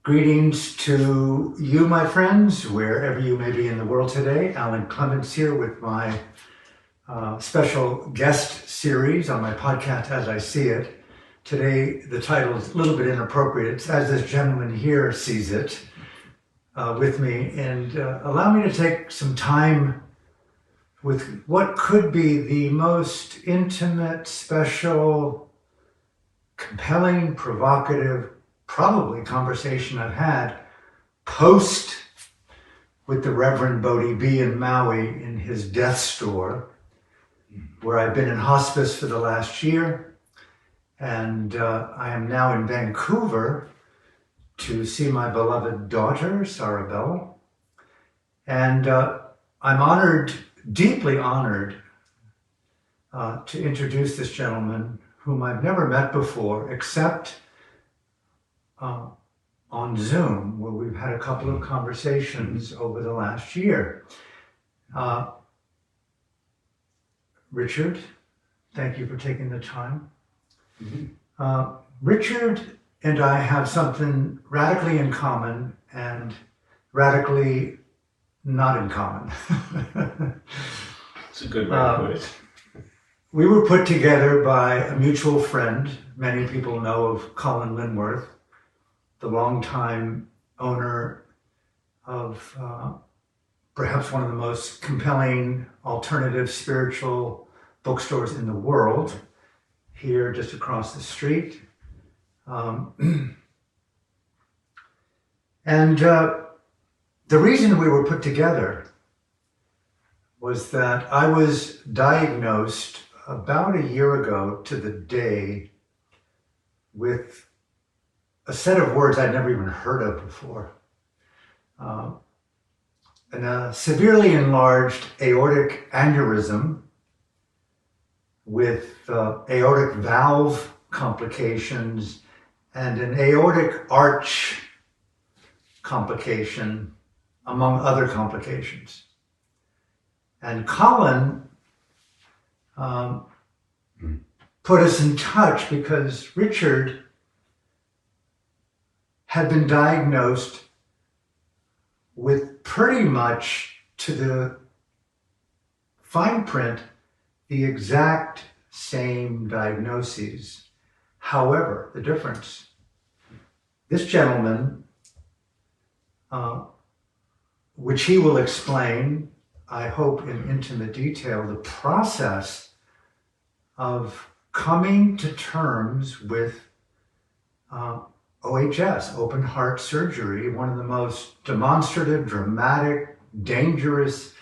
Greetings to you, my friends, wherever you may be in the world today. Alan Clements here with my special guest series on my podcast, As I See It. Today, the title is a little bit inappropriate. It's As This Gentleman Here Sees It with me. And allow me to take some time with what could be the most intimate, special, compelling, provocative, probably conversation I've had post with the Reverend Bodhi B in Maui in his death store, where I've been in hospice for the last year. And I am now in Vancouver to see my beloved daughter, Sarabella. And I'm honored, deeply honored, to introduce this gentleman whom I've never met before, except on Zoom, where we've had a couple of conversations over the last year. Richard, thank you for taking the time. Mm-hmm. Richard and I have something radically in common and radically not in common. It's a good way to put it. We were put together by a mutual friend. Many people know of Colin Linworth, the longtime owner of perhaps one of the most compelling alternative spiritual bookstores in the world, here just across the street. And the reason we were put together was that I was diagnosed about a year ago to the day with a set of words I'd never even heard of before. A severely enlarged aortic aneurysm with aortic valve complications and an aortic arch complication, among other complications. And Colin put us in touch because Richard had been diagnosed with pretty much, to the fine print, the exact same diagnoses. However, the difference, this gentleman, which he will explain, I hope in intimate detail, the process of coming to terms with OHS, open heart surgery, one of the most demonstrative, dramatic, dangerous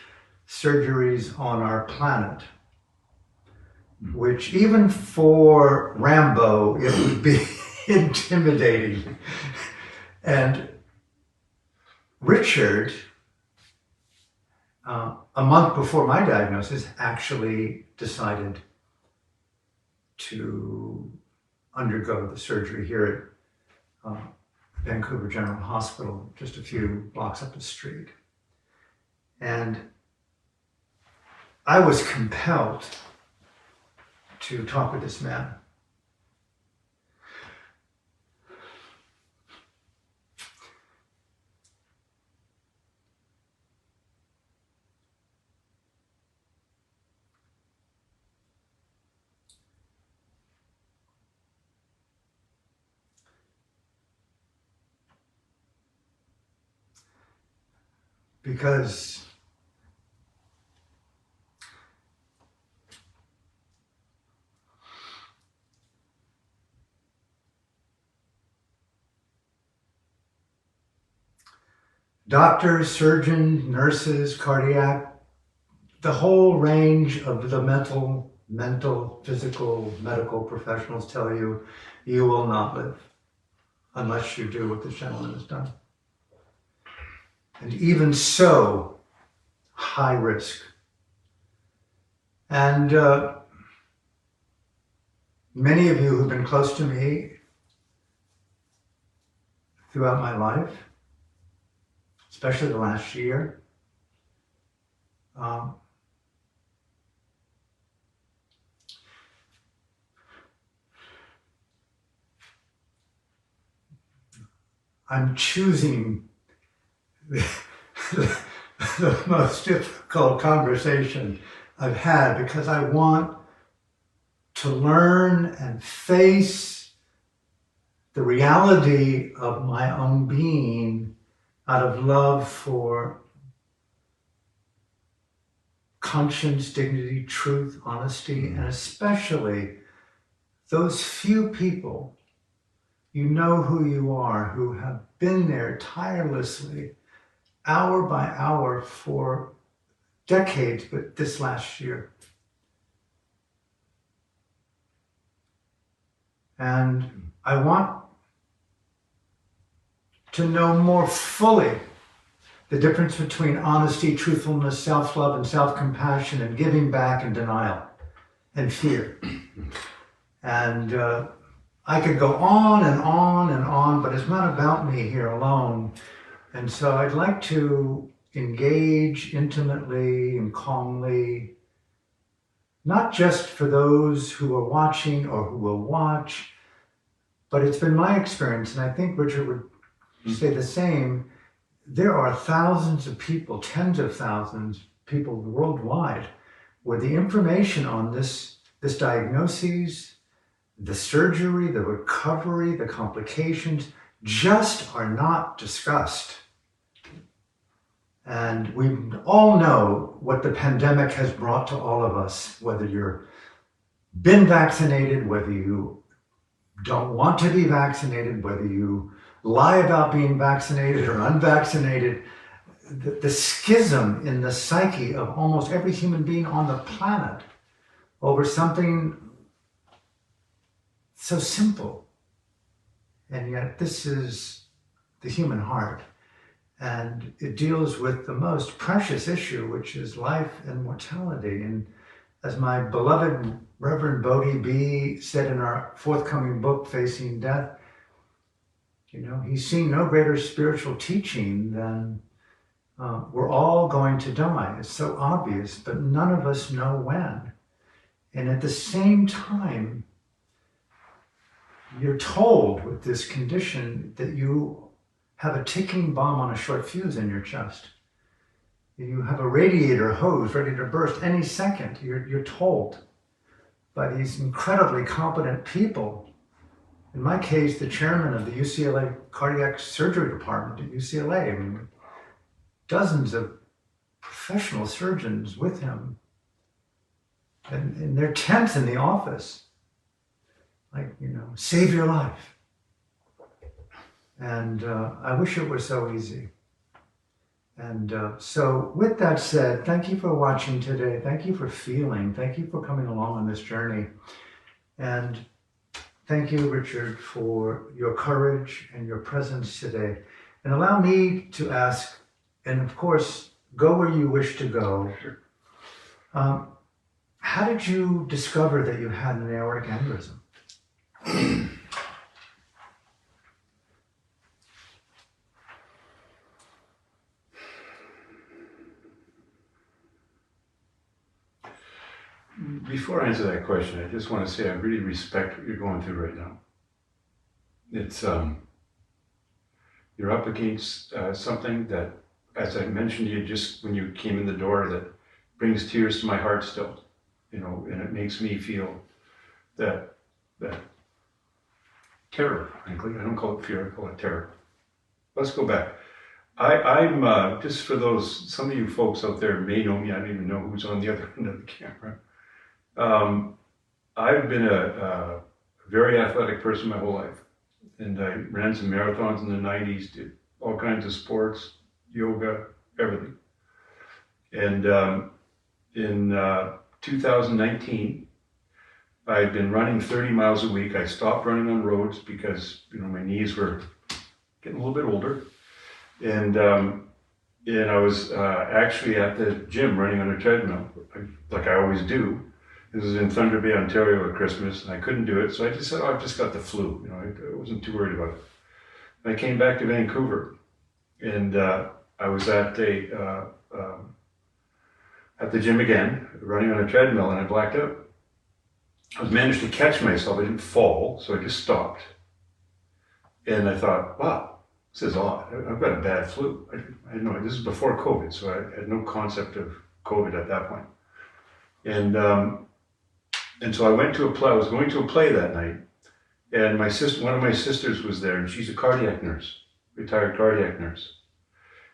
surgeries on our planet, which even for Rambo, it would be intimidating. And Richard, a month before my diagnosis, actually decided to undergo the surgery here at Vancouver General Hospital, just a few blocks up the street. And I was compelled to talk with this man. Because doctors, surgeons, nurses, cardiac, the whole range of the mental, physical, medical professionals tell you, you will not live unless you do what this gentleman has done. And even so, high risk. And many of you who've been close to me throughout my life, especially the last year, I'm choosing the, the most difficult conversation I've had because I want to learn and face the reality of my own being out of love for conscience, dignity, truth, honesty, and especially those few people, you know who you are, who have been there tirelessly, hour by hour for decades, but this last year. And I want to know more fully the difference between honesty, truthfulness, self-love, and self-compassion, and giving back and denial and fear. And I could go on and on and on, but it's not about me here alone. And so I'd like to engage intimately and calmly, not just for those who are watching or who will watch, but it's been my experience, and I think Richard would say the same. There are thousands of people, tens of thousands of people worldwide, where the information on this diagnosis, the surgery, the recovery, the complications just are not discussed. And we all know what the pandemic has brought to all of us, whether you've been vaccinated, whether you don't want to be vaccinated, whether you lie about being vaccinated or unvaccinated. The schism in the psyche of almost every human being on the planet over something so simple. And yet this is the human heart. And it deals with the most precious issue, which is life and mortality. And as my beloved Reverend Bodhi B said in our forthcoming book, Facing Death, you know, he's seen no greater spiritual teaching than we're all going to die. It's so obvious, but none of us know when. And at the same time, you're told with this condition that you have a ticking bomb on a short fuse in your chest. You have a radiator hose ready to burst any second. You're told by these incredibly competent people. In my case, the chairman of the UCLA Cardiac Surgery Department at UCLA, I mean, dozens of professional surgeons with him. And they're tense in the office. Like, you know, save your life. And I wish it were so easy. And so with that said, thank you for watching today. Thank you for feeling. Thank you for coming along on this journey. And thank you, Richard, for your courage and your presence today. And allow me to ask, and of course, go where you wish to go. Sure. How did you discover that you had an aortic aneurysm? Before I answer that question, I just want to say I really respect what you're going through right now. It's you're up against something that, as I mentioned to you just when you came in the door, that brings tears to my heart still, you know, and it makes me feel that terror, frankly. I don't call it fear, I call it terror. Let's go back. I'm just for those, some of you folks out there may know me, I don't even know who's on the other end of the camera. I've been a very athletic person my whole life, and I ran some marathons in the 90s, did all kinds of sports, yoga, everything. And in 2019, I'd been running 30 miles a week. I stopped running on roads because, you know, my knees were getting a little bit older. And I was actually at the gym running on a treadmill, like I always do. This was in Thunder Bay, Ontario at Christmas, and I couldn't do it. So I just said, oh, I've just got the flu. You know, I wasn't too worried about it. And I came back to Vancouver, and I was at the gym again, running on a treadmill, and I blacked out. I managed to catch myself. I didn't fall, so I just stopped. And I thought, wow, This is odd. I've got a bad flu. I had no, this is before COVID, so I had no concept of COVID at that point. And so I went to a play. I was going to a play that night, and my sister, one of my sisters, was there, and she's a cardiac nurse, retired cardiac nurse.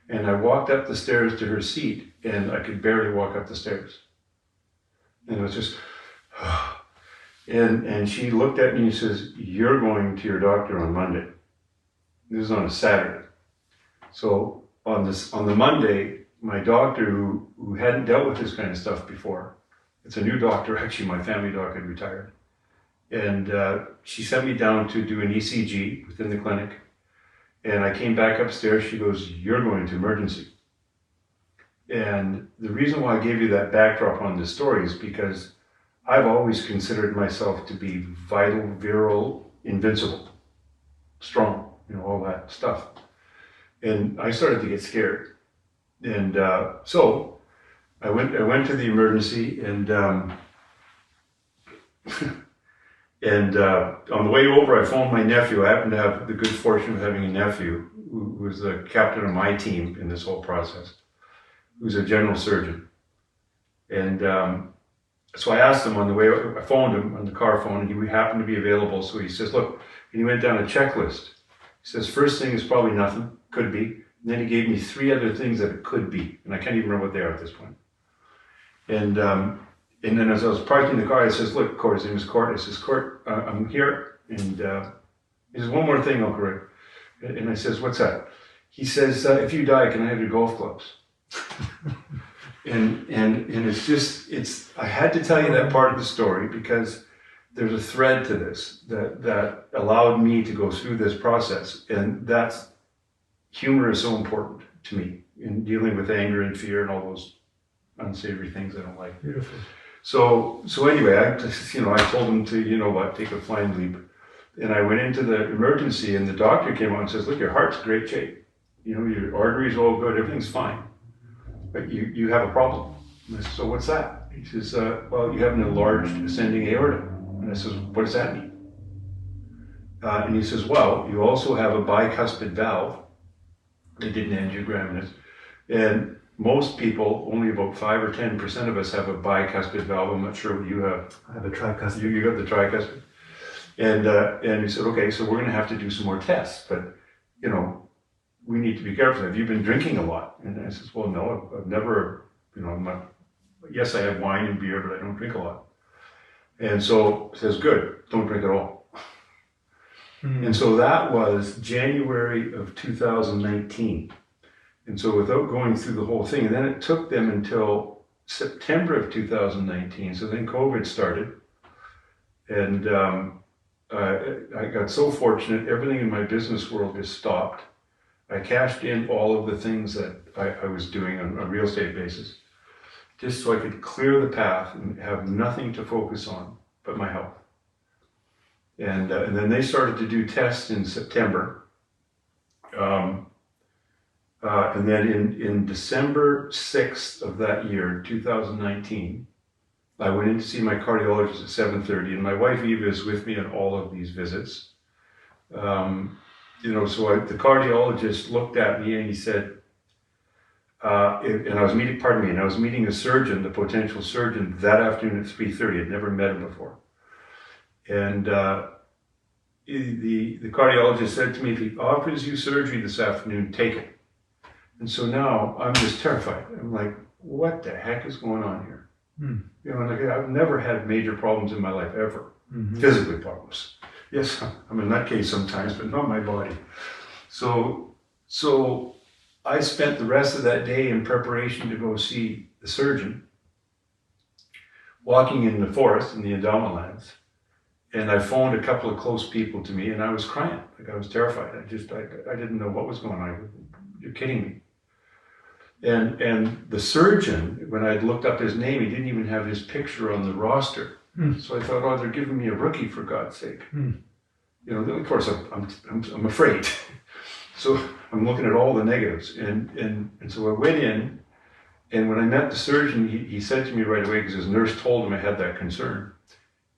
And I walked up the stairs to her seat, and I could barely walk up the stairs. And it was just, and she looked at me and says, "You're going to your doctor on Monday." This is on a Saturday. So on the Monday, my doctor, who hadn't dealt with this kind of stuff before, it's a new doctor, actually my family doc had retired, and she sent me down to do an ECG within the clinic. And I came back upstairs, she goes, "You're going to emergency." And the reason why I gave you that backdrop on this story is because I've always considered myself to be vital, virile, invincible, strong, all that stuff. And I started to get scared. And so I went to the emergency, and on the way over, I phoned my nephew. I happened to have the good fortune of having a nephew who was the captain of my team in this whole process, who's a general surgeon. And so I asked him on the way, I phoned him on the car phone, and he happened to be available. So he says, "Look," and he went down a checklist. He says, "First thing is probably nothing, could be." And then he gave me 3 other things that it could be. And I can't even remember what they are at this point. And then as I was parking the car, I says, "Look, Court," his name is Court. I says, "Court, I'm here." And he says, "One more thing, Uncle Rick." And I says, "What's that?" He says, "If you die, can I have your golf clubs?" and it's I had to tell you that part of the story because there's a thread to this that allowed me to go through this process. And that's, humor is so important to me in dealing with anger and fear and all those unsavory things I don't like. Beautiful. So anyway, I told him to, take a flying leap. And I went into the emergency, and the doctor came out and says, "Look, your heart's in great shape. Your arteries all good, everything's fine. But you have a problem." And I said, "So what's that?" He says, "Well, you have an enlarged ascending aorta." And I says, "What does that mean?" And he says, "Well, you also have a bicuspid valve." They did an angiogram in it. And most people, only about 5 or 10% of us have a bicuspid valve. I'm not sure what you have. I have a tricuspid. You got the tricuspid. And he said, "Okay, so we're going to have to do some more tests, but we need to be careful. Have you been drinking a lot?" And I says, "Well, no, I've never, I'm not. Yes, I have wine and beer, but I don't drink a lot." And so he says, "Good, don't drink at all." And so that was January of 2019. And so without going through the whole thing, and then it took them until September of 2019. So then COVID started. And I got so fortunate, everything in my business world just stopped. I cashed in all of the things that I was doing on a real estate basis, just so I could clear the path and have nothing to focus on but my health. And then they started to do tests in September. And then in December 6th of that year, 2019, I went in to see my cardiologist at 7:30, and my wife Eva is with me on all of these visits. The cardiologist looked at me and he said, and I was meeting a surgeon, the potential surgeon, that afternoon at 3:30. I'd never met him before. And the cardiologist said to me, "If he offers you surgery this afternoon, take it." And so now I'm just terrified. I'm like, what the heck is going on here? I've never had major problems in my life ever. Physically problems. Yes, I'm a nutcase sometimes, but not my body. So I spent the rest of that day in preparation to go see the surgeon, walking in the forest in the endowment lands. And I phoned a couple of close people to me, and I was crying. I was terrified. I didn't know what was going on. You're kidding me. And the surgeon, when I looked up his name, he didn't even have his picture on the roster. So I thought, oh, they're giving me a rookie, for God's sake. Of course, I'm afraid. So I'm looking at all the negatives. And so I went in, and when I met the surgeon, he said to me right away, because his nurse told him I had that concern.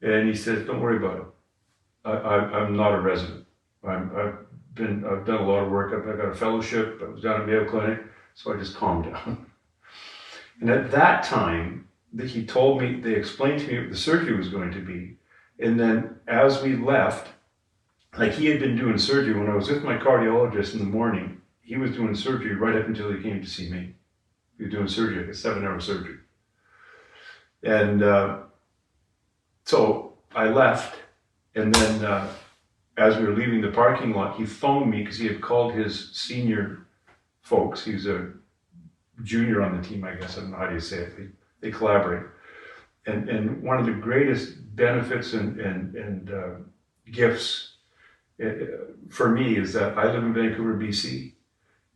And he said, "Don't worry about it. I'm not a resident. I've I've done a lot of work. I got a fellowship. I was down at Mayo Clinic, so I just calmed down. And at that time, he told me, they explained to me what the surgery was going to be. And then as we left, like he had been doing surgery when I was with my cardiologist in the morning. He was doing surgery right up until he came to see me. He was doing surgery, like a 7-hour surgery. And so I left, and then as we were leaving the parking lot, he phoned me because he had called his senior folks. He was a junior on the team, I guess. I don't know how do you say it. They collaborate. And one of the greatest benefits and gifts for me is that I live in Vancouver, BC.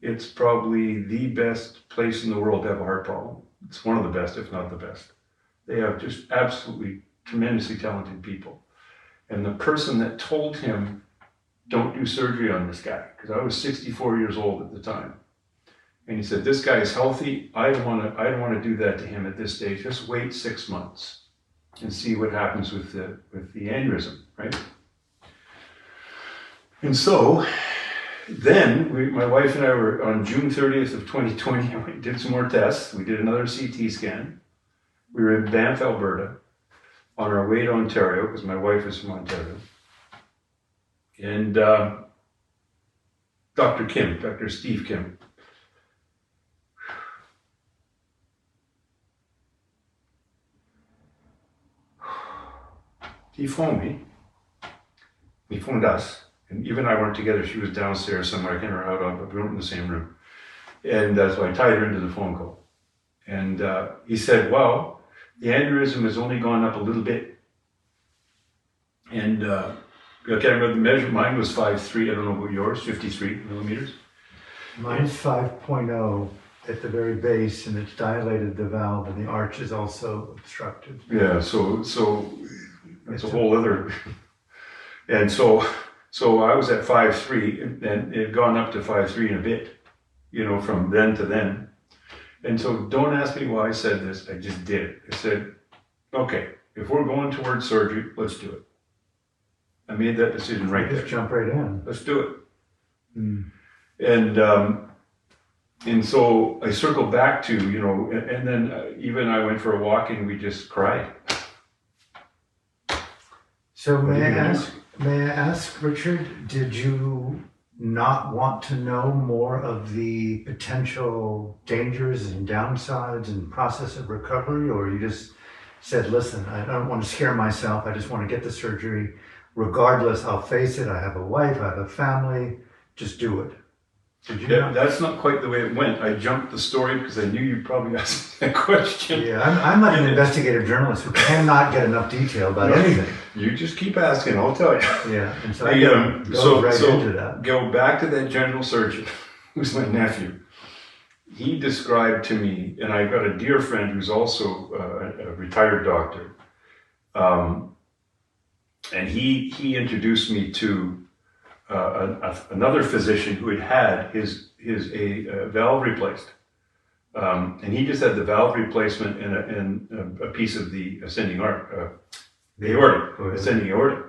It's probably the best place in the world to have a heart problem. It's one of the best, if not the best. They have just absolutely tremendously talented people. And the person that told him, don't do surgery on this guy, because I was 64 years old at the time. And he said, this guy is healthy. I don't want to do that to him at this stage. Just wait 6 months and see what happens with the aneurysm, right? And so then my wife and I were on June 30th of 2020. We did some more tests. We did another CT scan. We were in Banff, Alberta, on our way to Ontario, because my wife is from Ontario. And Dr. Steve Kim, he phoned me. He phoned us. And even I weren't together. She was downstairs somewhere. I can't remember how, but we weren't in the same room. And so I tied her into the phone call. And he said, well, the aneurysm has only gone up a little bit. And I can't remember the measure. Mine was 5'3". I don't know about yours, 53 millimeters. Mine's 5.0 at the very base, and it's dilated the valve, and the arch is also obstructed. Yeah, so that's a whole other. And so I was at 5'3", and it had gone up to 5'3" and a bit, from then to then. And so don't ask me why I said this, I just did it. I said, okay, if we're going towards surgery, let's do it. I made that decision right there. Just jump right in. Let's do it. And so I circled back to, and then even I went for a walk and we just cried. So may I ask, Richard, did you not want to know more of the potential dangers and downsides and process of recovery, or you just said, listen, I don't want to scare myself, I just want to get the surgery, regardless, I'll face it, I have a wife, I have a family, just do it? That's not quite the way it went. I jumped the story because I knew you'd probably ask that question. Yeah, I'm like an investigative journalist who cannot get enough detail about anything. You just keep asking, I'll tell you. Yeah, and so I go into that. Go back to that general surgeon, who's my nephew. He described to me, and I've got a dear friend who's also a retired doctor, and he introduced me to another physician who had his valve replaced, and he just had the valve replacement and a piece of the ascending the aortic, ascending aortic,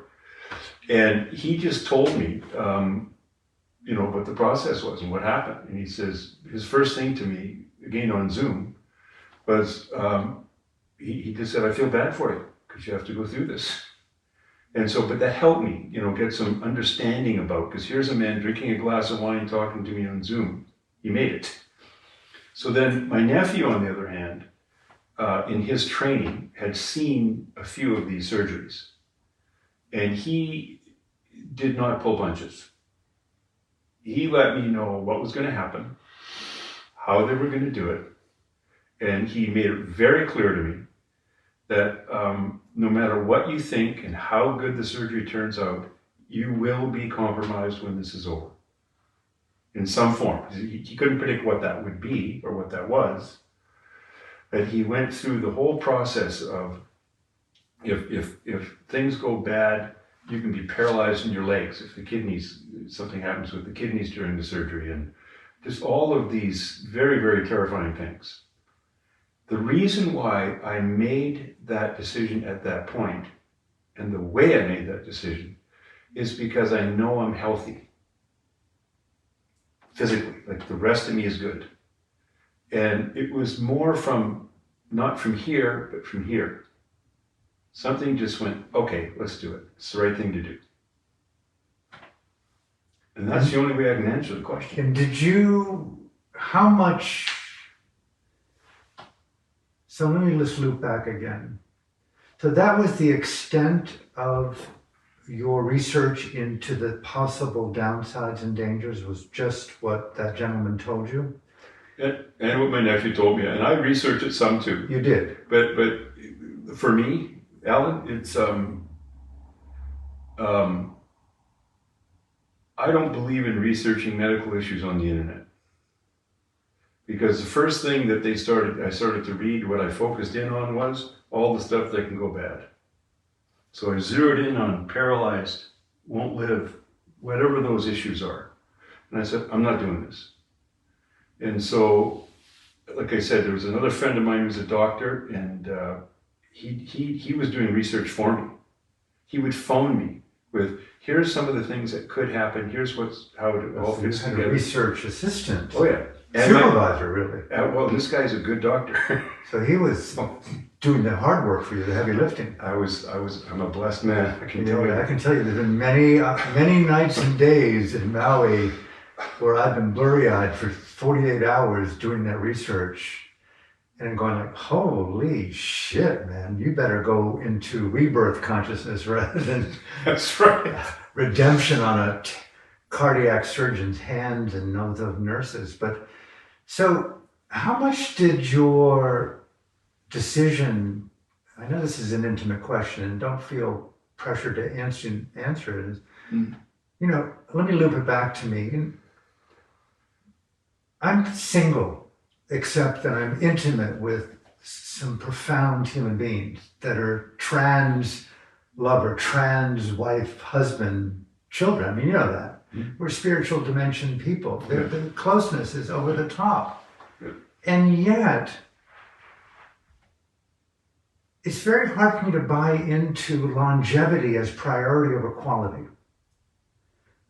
and he just told me, what the process was and what happened. And he says his first thing to me, again on Zoom, was he just said, "I feel bad for you because you have to go through this." And so, but that helped me, get some understanding about, because here's a man drinking a glass of wine, talking to me on Zoom. He made it. So then my nephew, on the other hand, in his training, had seen a few of these surgeries. And he did not pull punches. He let me know what was going to happen, how they were going to do it. And he made it very clear to me that no matter what you think and how good the surgery turns out, you will be compromised when this is over. In some form. He couldn't predict what that would be or what that was. But he went through the whole process of if things go bad, you can be paralyzed in your legs. If the kidneys, something happens with the kidneys during the surgery, and just all of these very, very terrifying things. The reason why I made that decision at that point, and the way I made that decision, is because I know I'm healthy. physically, like the rest of me is good. And it was more from, not from here, but from here. Something just went, okay, let's do it. It's the right thing to do. And that's the only way I can answer the question. And did you, how much, so let me just loop back again. So that was the extent of your research into the possible downsides and dangers, was just what that gentleman told you? And what my nephew told me, and I researched it some too. You did. But for me, Alan, it's I don't believe in researching medical issues on the internet, because the first thing that I started to read, what I focused in on was all the stuff that can go bad. So I zeroed in on paralyzed, won't live, whatever those issues are, and I said, I'm not doing this. And so, like I said, there was another friend of mine who was a doctor, and he was doing research for me. He would phone me with, here's some of the things that could happen, here's how it all fits You had together. a research assistant. Oh yeah. And supervisor, really. well, this guy's a good doctor. So he was doing the hard work for you, the heavy lifting. I'm a blessed man, I can tell you. I can tell you, there's been many nights and days in Maui where I've been blurry-eyed for 48 hours doing that research and going like, holy shit, man, you better go into rebirth consciousness rather than That's right. redemption on a cardiac surgeon's hands and those of nurses. But so how much did your decision, I know this is an intimate question and don't feel pressure to answer it, you know, let me loop it back to me. I'm single, except that I'm intimate with some profound human beings that are trans lover, trans wife, husband, children. I mean, you know that. We're spiritual dimension people. The closeness is over the top. And yet, it's very hard for me to buy into longevity as priority over quality.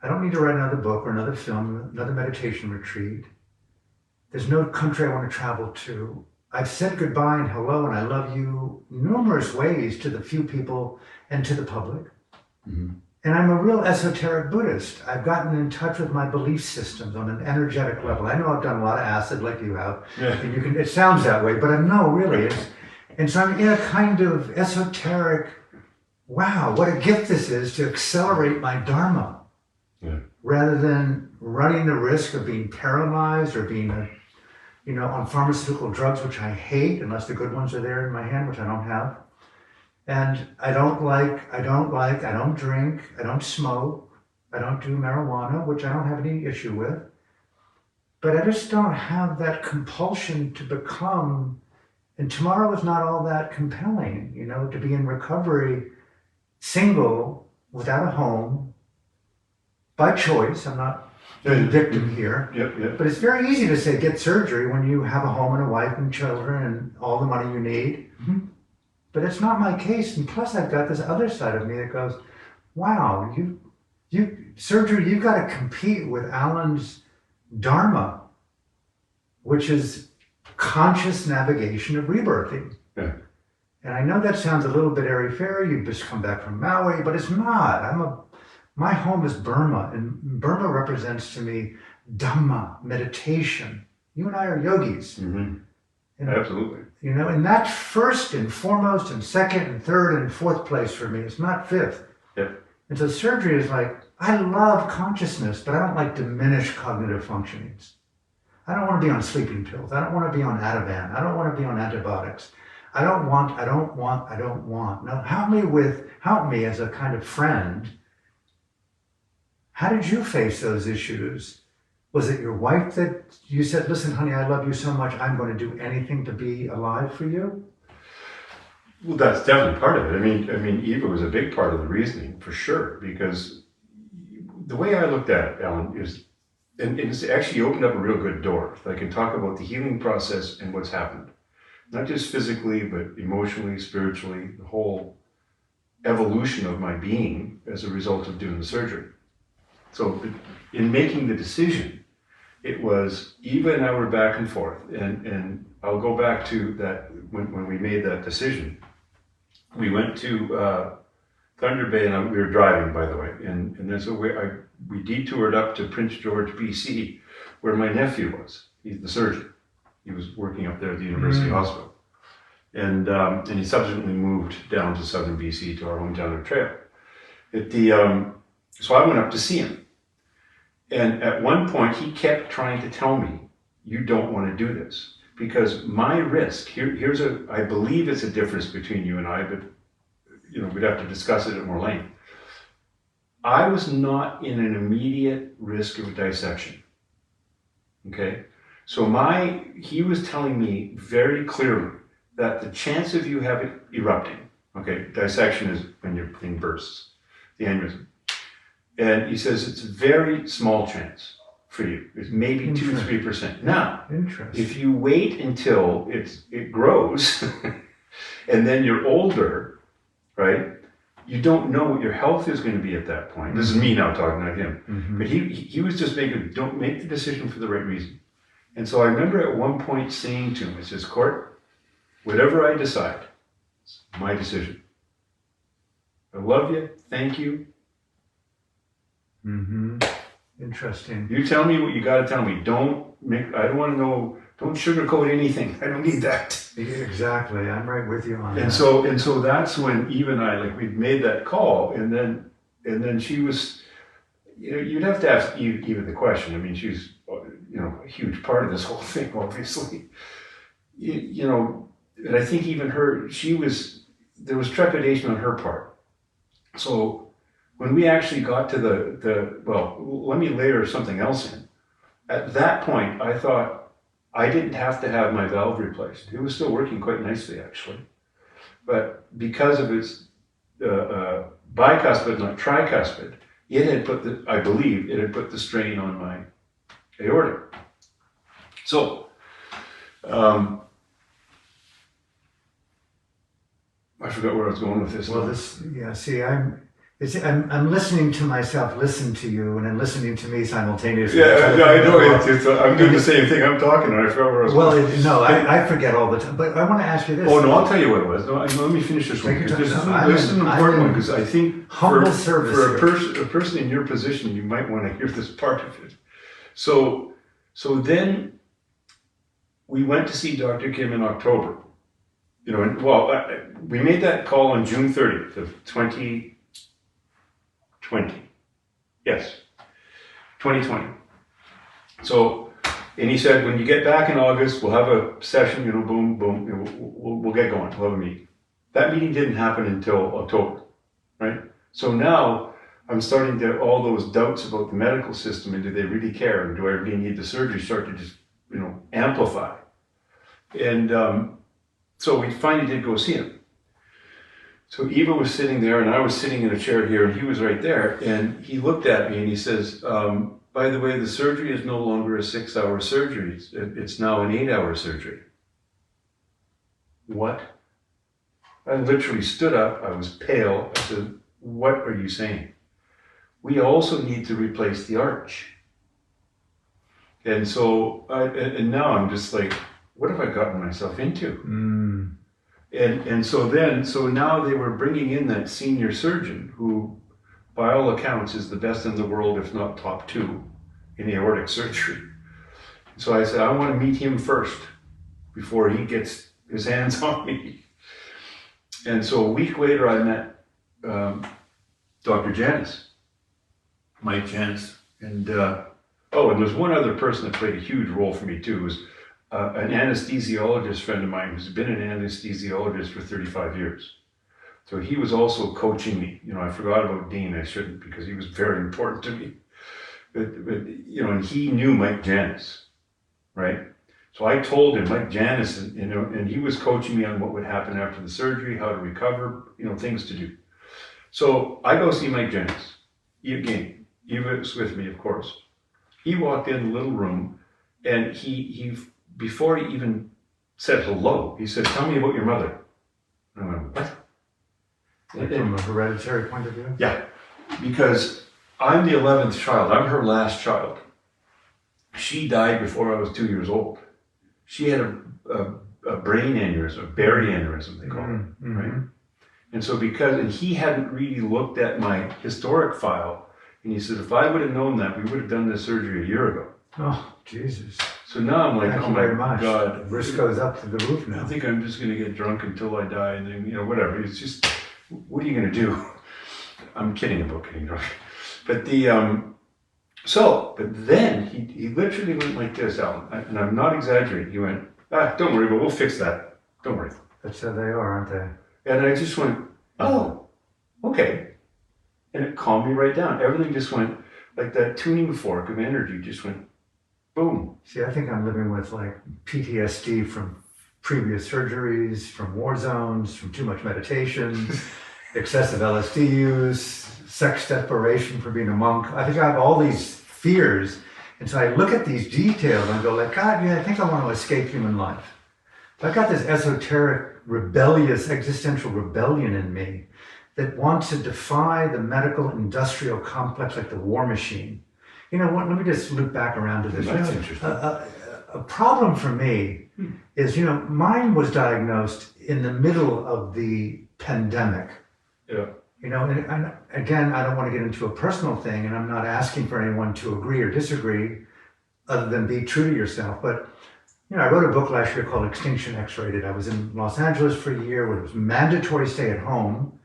I don't need to write another book or another film, another meditation retreat. There's no country I want to travel to. I've said goodbye and hello and I love you numerous ways to the few people and to the public. Mm-hmm. And I'm a real esoteric Buddhist. I've gotten in touch with my belief systems on an energetic level. I know I've done a lot of acid like you have. Yeah. And it sounds that way, but I know really. And so I'm in a kind of esoteric, wow, what a gift this is to accelerate my dharma. Yeah. Rather than running the risk of being paralyzed or being on pharmaceutical drugs, which I hate, unless the good ones are there in my hand, which I don't have. And I don't drink, I don't smoke, I don't do marijuana, which I don't have any issue with. But I just don't have that compulsion to become, and tomorrow is not all that compelling, to be in recovery, single, without a home, by choice. I'm not being victim here. Yep. But it's very easy to say get surgery when you have a home and a wife and children and all the money you need. Mm-hmm. But it's not my case. And plus I've got this other side of me that goes, wow, surgery, you've got to compete with Alan's dharma, which is conscious navigation of rebirthing. Yeah. And I know that sounds a little bit airy-fairy. You've just come back from Maui, but it's not. My home is Burma, and Burma represents to me Dhamma, meditation. You and I are yogis. Mm-hmm. Absolutely. And that's first and foremost and second and third and fourth place for me. It's not fifth. Yep. And so surgery is like, I love consciousness, but I don't like diminished cognitive functionings. I don't want to be on sleeping pills. I don't want to be on Ativan. I don't want to be on antibiotics. I don't want. No, help me as a kind of friend. How did you face those issues? Was it your wife that you said, listen, honey, I love you so much, I'm going to do anything to be alive for you? Well, that's definitely part of it. I mean, Eva was a big part of the reasoning, for sure, because the way I looked at it, Alan, is, and it's actually opened up a real good door. I can talk about the healing process and what's happened. Not just physically, but emotionally, spiritually, the whole evolution of my being as a result of doing the surgery. So in making the decision it was Eva and I were back and forth, and I'll go back to that when we made that decision. We went to Thunder Bay, and we were driving, by the way, and then so we detoured up to Prince George, BC, where my nephew was. He's the surgeon. He was working up there at the University Hospital, and he subsequently moved down to southern BC to our hometown of Trail. So I went up to see him, and at one point he kept trying to tell me, "You don't want to do this because my risk I believe it's a difference between you and I, but we'd have to discuss it at more length. I was not in an immediate risk of dissection. Okay, so he was telling me very clearly that the chance of you have it erupting. Okay, dissection is when your thing bursts, the aneurysm. And he says it's a very small chance for you. It's maybe 2-3%. Now, if you wait until it grows, and then you're older, right? You don't know what your health is going to be at that point. This is me now talking, not him. But he was just don't make the decision for the right reason. And so I remember at one point saying to him, I says, Court, whatever I decide, it's my decision. I love you. Thank you. Interesting. You tell me what you got to tell me. I don't want to know. Don't sugarcoat anything. I don't need that. Exactly. I'm right with you on that. And so that's when Eve and I, we'd made that call, and then she was, you'd have to ask Eve the question. I mean, she's, a huge part of this whole thing, obviously. And I think even there was trepidation on her part. So when we actually got to let me layer something else in. At that point, I thought, I didn't have to have my valve replaced. It was still working quite nicely, actually. But because of its bicuspid, not tricuspid, I believe it had put the strain on my aorta. So, I forgot where I was going with this. Well, I'm listening to myself listen to you, and then listening to me simultaneously. Yeah, I know. I'm doing the same thing. I'm talking, and I forgot where I was going. I forget all the time. But I want to ask you this. Oh, no, I'll tell you what it was. No, let me finish this one. This is an important one, because I think for a person in your position, you might want to hear this part of it. So then we went to see Dr. Kim in October. We made that call on June 30th of 2020. Yes, 2020. So, and he said, when you get back in August, we'll have a session, boom, boom, we'll get going, we'll have a meeting. That meeting didn't happen until October, right? So now I'm starting to, all those doubts about the medical system, and do they really care, and do I really need the surgery, start to just, amplify. And so we finally did go see him. So Eva was sitting there, and I was sitting in a chair here, and he was right there. And he looked at me and he says, by the way, the surgery is no longer a 6-hour surgery. It's now an 8-hour surgery. What? I literally stood up. I was pale. I said, what are you saying? We also need to replace the arch. And so, and now I'm just like, what have I gotten myself into? So now they were bringing in that senior surgeon who, by all accounts, is the best in the world, if not top 2 in aortic surgery. So I said, I want to meet him first before he gets his hands on me. And so a week later, I met Dr. Janis, Mike Janis. And there's one other person that played a huge role for me too. It was an anesthesiologist friend of mine who's been an anesthesiologist for 35 years. So he was also coaching me. I forgot about Dean. I shouldn't, because he was very important to me. But and he knew Mike Janis, right? So I told him, Mike Janis, and he was coaching me on what would happen after the surgery, how to recover, things to do. So I go see Mike Janis. Again, he was with me, of course. He walked in the little room, and he before he even said hello, he said, tell me about your mother. And I went, what? From a hereditary point of view? Yeah, because I'm the 11th child. I'm her last child. she died before I was 2 years old. She had a brain aneurysm, a berry aneurysm, they call it, right? And so and he hadn't really looked at my historic file, and he said, if I would have known that, we would have done this surgery a year ago. Oh, Jesus. So now I'm like, Thank oh you my very much. God. The risk goes up to the roof I now. think I'm just going to get drunk until I die, and then, whatever. It's just, what are you going to do? I'm kidding about getting drunk. But but then he literally went like this, Alan, and I'm not exaggerating. He went, don't worry, but we'll fix that. Don't worry. That's how they are, aren't they? And I just went, oh, okay. And it calmed me right down. Everything just went, like that tuning fork of energy just went, boom. See, I think I'm living with like PTSD from previous surgeries, from war zones, from too much meditation, excessive LSD use, sex desperation for being a monk. I think I have all these fears. And so I look at these details and I go like, God, yeah, I think I want to escape human life. I've got this esoteric, rebellious, existential rebellion in me that wants to defy the medical industrial complex like the war machine. You know what, let me just loop back around to this. That's interesting. A problem for me is, mine was diagnosed in the middle of the pandemic. Yeah. And again, I don't want to get into a personal thing, and I'm not asking for anyone to agree or disagree other than be true to yourself. But, I wrote a book last year called Extinction X-Rated. I was in Los Angeles for a year where it was mandatory stay at home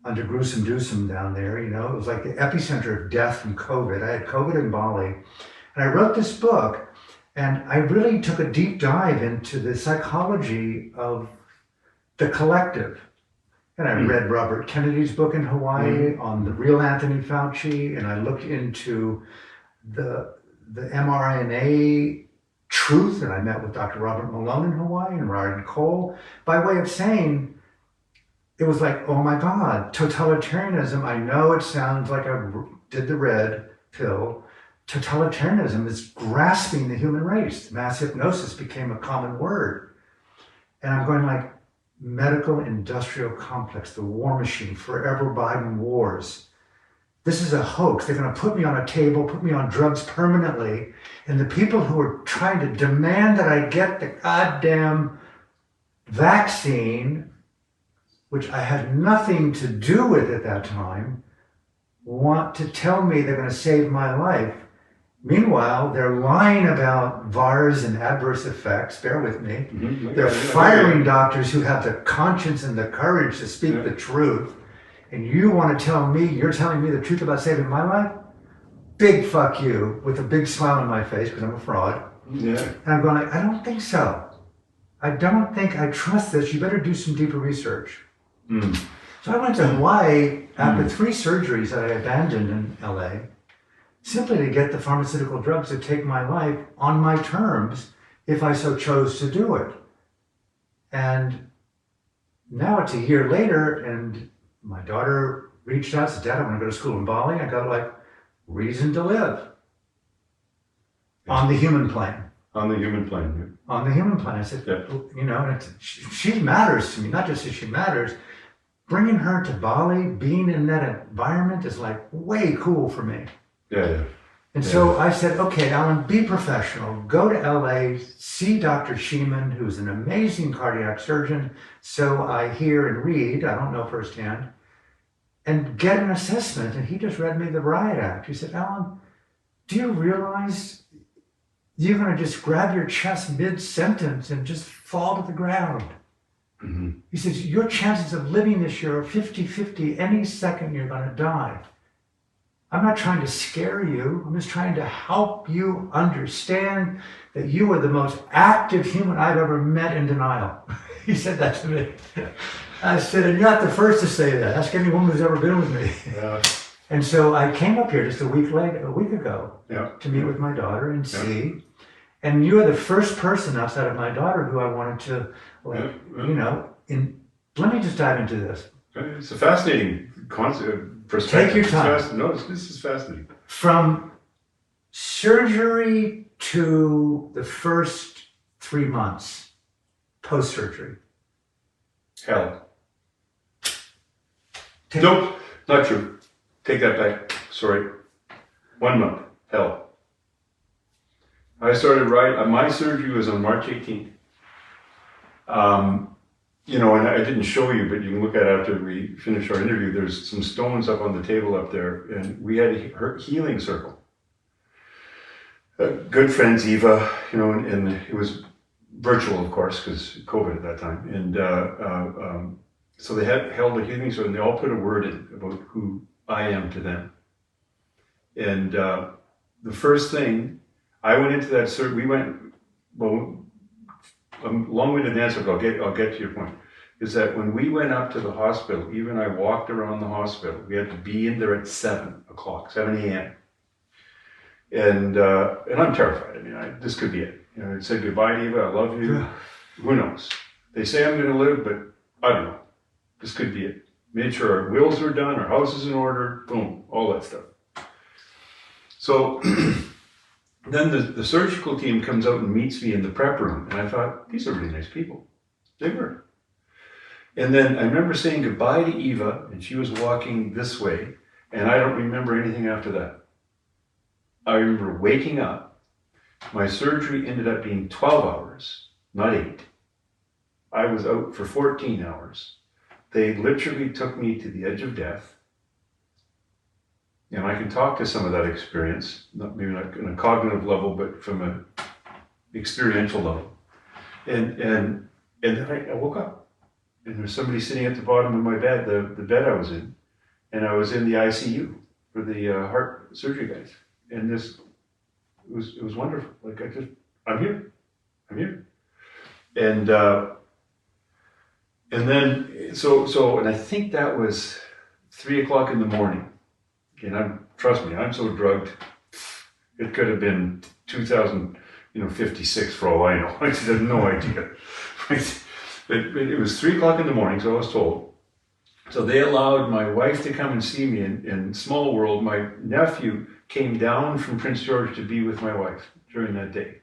under gruesome doosum down there. It was like the epicenter of death from COVID. I had COVID in Bali. And I wrote this book, and I really took a deep dive into the psychology of the collective. And I read Robert Kennedy's book in Hawaii on the real Anthony Fauci, and I looked into the mRNA truth, and I met with Dr. Robert Malone in Hawaii and Ryan Cole, by way of saying, it was like, oh my God, totalitarianism, I know it sounds like I did the red pill. Totalitarianism is grasping the human race. Mass hypnosis became a common word. And I'm going like, medical industrial complex, the war machine, forever Biden wars. This is a hoax. They're going to put me on a table, put me on drugs permanently. And the people who are trying to demand that I get the goddamn vaccine, which I had nothing to do with at that time, want to tell me they're going to save my life. Meanwhile, they're lying about VARs and adverse effects. Bear with me. They're firing doctors who have the conscience and the courage to speak the truth. And you want to tell me, you're telling me the truth about saving my life? Big fuck you, with a big smile on my face, because I'm a fraud. Yeah. And I'm going like, I don't think so. I don't think I trust this. You better do some deeper research. So I went to Hawaii after 3 surgeries that I abandoned in LA, simply to get the pharmaceutical drugs to take my life on my terms if I so chose to do it. And now it's a year later, and my daughter reached out and said, Dad, I want to go to school in Bali. I got like, reason to live. On the human plane. On the human plane. On the human plane. I said, and she matters to me, not just that she matters. Bringing her to Bali, being in that environment is like way cool for me. Yeah. And so I said, okay, Alan, be professional. Go to LA, see Dr. Sheeman, who's an amazing cardiac surgeon. So I hear and read, I don't know firsthand, and get an assessment. And he just read me the Riot Act. He said, Alan, do you realize you're going to just grab your chest mid-sentence and just fall to the ground? He says, your chances of living this year are 50-50. Any second you're going to die. I'm not trying to scare you. I'm just trying to help you understand that you are the most active human I've ever met in denial. He said that to me. I said, and you're not the first to say that. Ask any woman who's ever been with me. Yeah. And so I came up here just a week ago to meet with my daughter and see. And you are the first person outside of my daughter who I wanted to, let me just dive into this. It's a fascinating concept, perspective. Take your time. This is fascinating. From surgery to the first 3 months post-surgery. Hell. Nope, not true. Take that back. Sorry. 1 month. Hell. I started right. My surgery was on March 18th. You know, and I didn't show you, but you can look at it after we finish our interview. There's some stones up on the table up there, and we had a healing circle. Good friends, Eva, you know, and it was virtual, of course, because COVID at that time. And so they held a healing circle, and they all put a word in about who I am to them. And the first thing, I went into that circle, we went, well, I'm long-winded answer, but I'll get to your point. Is that when we went up to the hospital, even I walked around the hospital, we had to be in there at 7 a.m. And I'm terrified. I mean, this could be it. You know, it said goodbye, Eva. I love you. Yeah. Who knows? They say I'm going to live, but I don't know. This could be it. Made sure our wills were done, our house is in order, boom, all that stuff. So then the surgical team comes out and meets me in the prep room, and I thought, these are really nice people. They were. And then I remember saying goodbye to Eva, and she was walking this way, and I don't remember anything after that. I remember waking up. My surgery ended up being 12 hours, not 8. I was out for 14 hours. They literally took me to the edge of death. And I can talk to some of that experience, maybe not on a cognitive level, but from an experiential level. And then I woke up, and there's somebody sitting at the bottom of my bed, the bed I was in, and I was in the ICU for the heart surgery guys. And it was wonderful. Like I'm here. And then and I think that was 3 o'clock in the morning. And trust me, I'm so drugged. It could have been 2056 for all I know. I just had no idea. But it was 3 o'clock in the morning, so I was told. So they allowed my wife to come and see me in small world. My nephew came down from Prince George to be with my wife during that day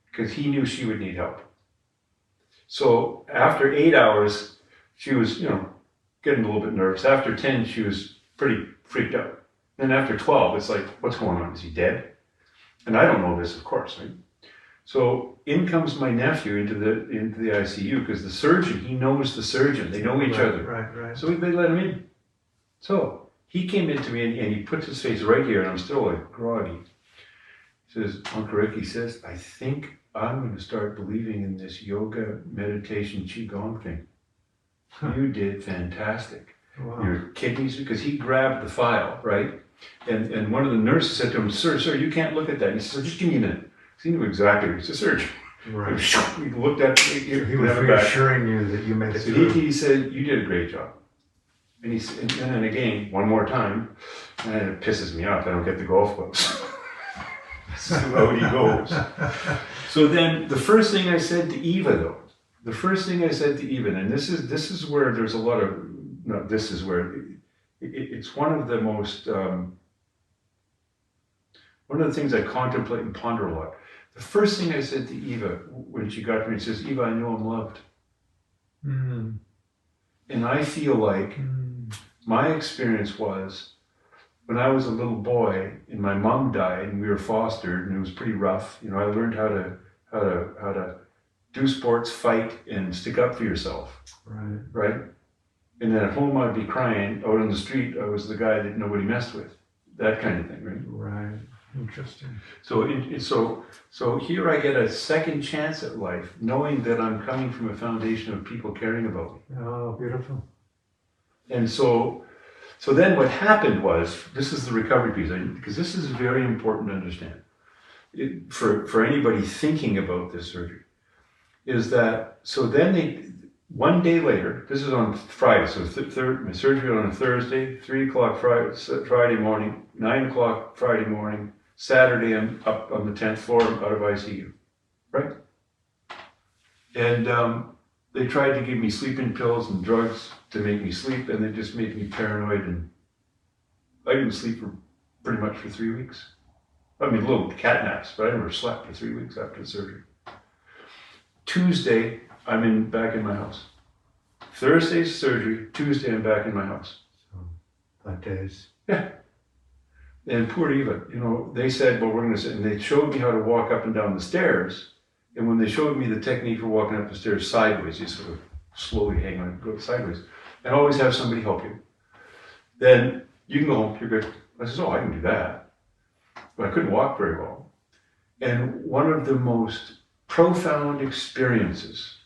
because he knew she would need help. So after 8 hours, she was, getting a little bit nervous. After 10, she was pretty freaked out. Then after 12, it's like, what's going on? Is he dead? And I don't know this, of course, right? So in comes my nephew into the ICU because the surgeon, he knows the surgeon. They know each other. Right. So they let him in. So he came into me and he puts his face right here, and I'm still like groggy. He says, Uncle Rick, he says, I think I'm going to start believing in this yoga, meditation, qigong thing. You did fantastic. Wow. Your kidneys, because he grabbed the file, right? And one of the nurses said to him, sir, you can't look at that. And he said, just give me a minute. Because he knew exactly, he's a surgeon. Right. He looked at me. He was reassuring you that you made it so through. He said, you did a great job. And then again, one more time, and it pisses me off. I don't get the golf clubs. So out he goes. So then the first thing I said to Eva, though, and this is where there's a lot of, no, this is where it's one of the most, one of the things I contemplate and ponder a lot. The first thing I said to Eva when she got to me, she says, Eva, I know I'm loved. Mm. And I feel like my experience was when I was a little boy and my mom died and we were fostered and it was pretty rough. I learned how to do sports, fight, and stick up for yourself. Right? And then at home I'd be crying. Out on the street, I was the guy that nobody messed with. That kind of thing, right? Right. Interesting. So here I get a second chance at life, knowing that I'm coming from a foundation of people caring about me. Oh, beautiful. And so then what happened was, this is the recovery piece, because this is very important to understand for anybody thinking about this surgery, is that, so then one day later, this is on Friday, so my surgery on a Thursday, 3 o'clock Friday morning, 9 o'clock Friday morning, Saturday I'm up on the 10th floor out of ICU, right? And they tried to give me sleeping pills and drugs to make me sleep, and they just made me paranoid, and I didn't sleep for pretty much for 3 weeks. I mean, little cat naps, but I never slept for 3 weeks after the surgery. Tuesday, I'm back in my house. Thursday's surgery, Tuesday I'm back in my house. So, 5 days. Yeah. And poor Eva, you know, they said, well, we're going to sit, and they showed me how to walk up and down the stairs. And when they showed me the technique for walking up the stairs sideways, you sort of slowly hang on, go sideways, and always have somebody help you. Then you can go home, you're good. I said, oh, I can do that. But I couldn't walk very well. And one of the most profound experiences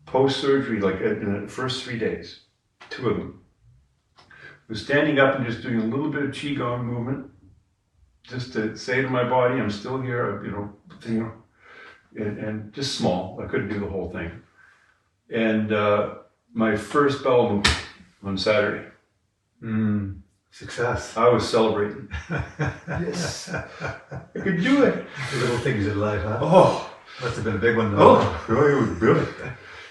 post-surgery, like in the first 3 days, 2 of them, was standing up and just doing a little bit of qigong movement, just to say to my body, I'm still here, and just small. I couldn't do the whole thing. And my first bowel movement on Saturday. Success. I was celebrating. Yes, I could do it. Little things in life, huh? Oh, must have been a big one though. Oh, it was brilliant.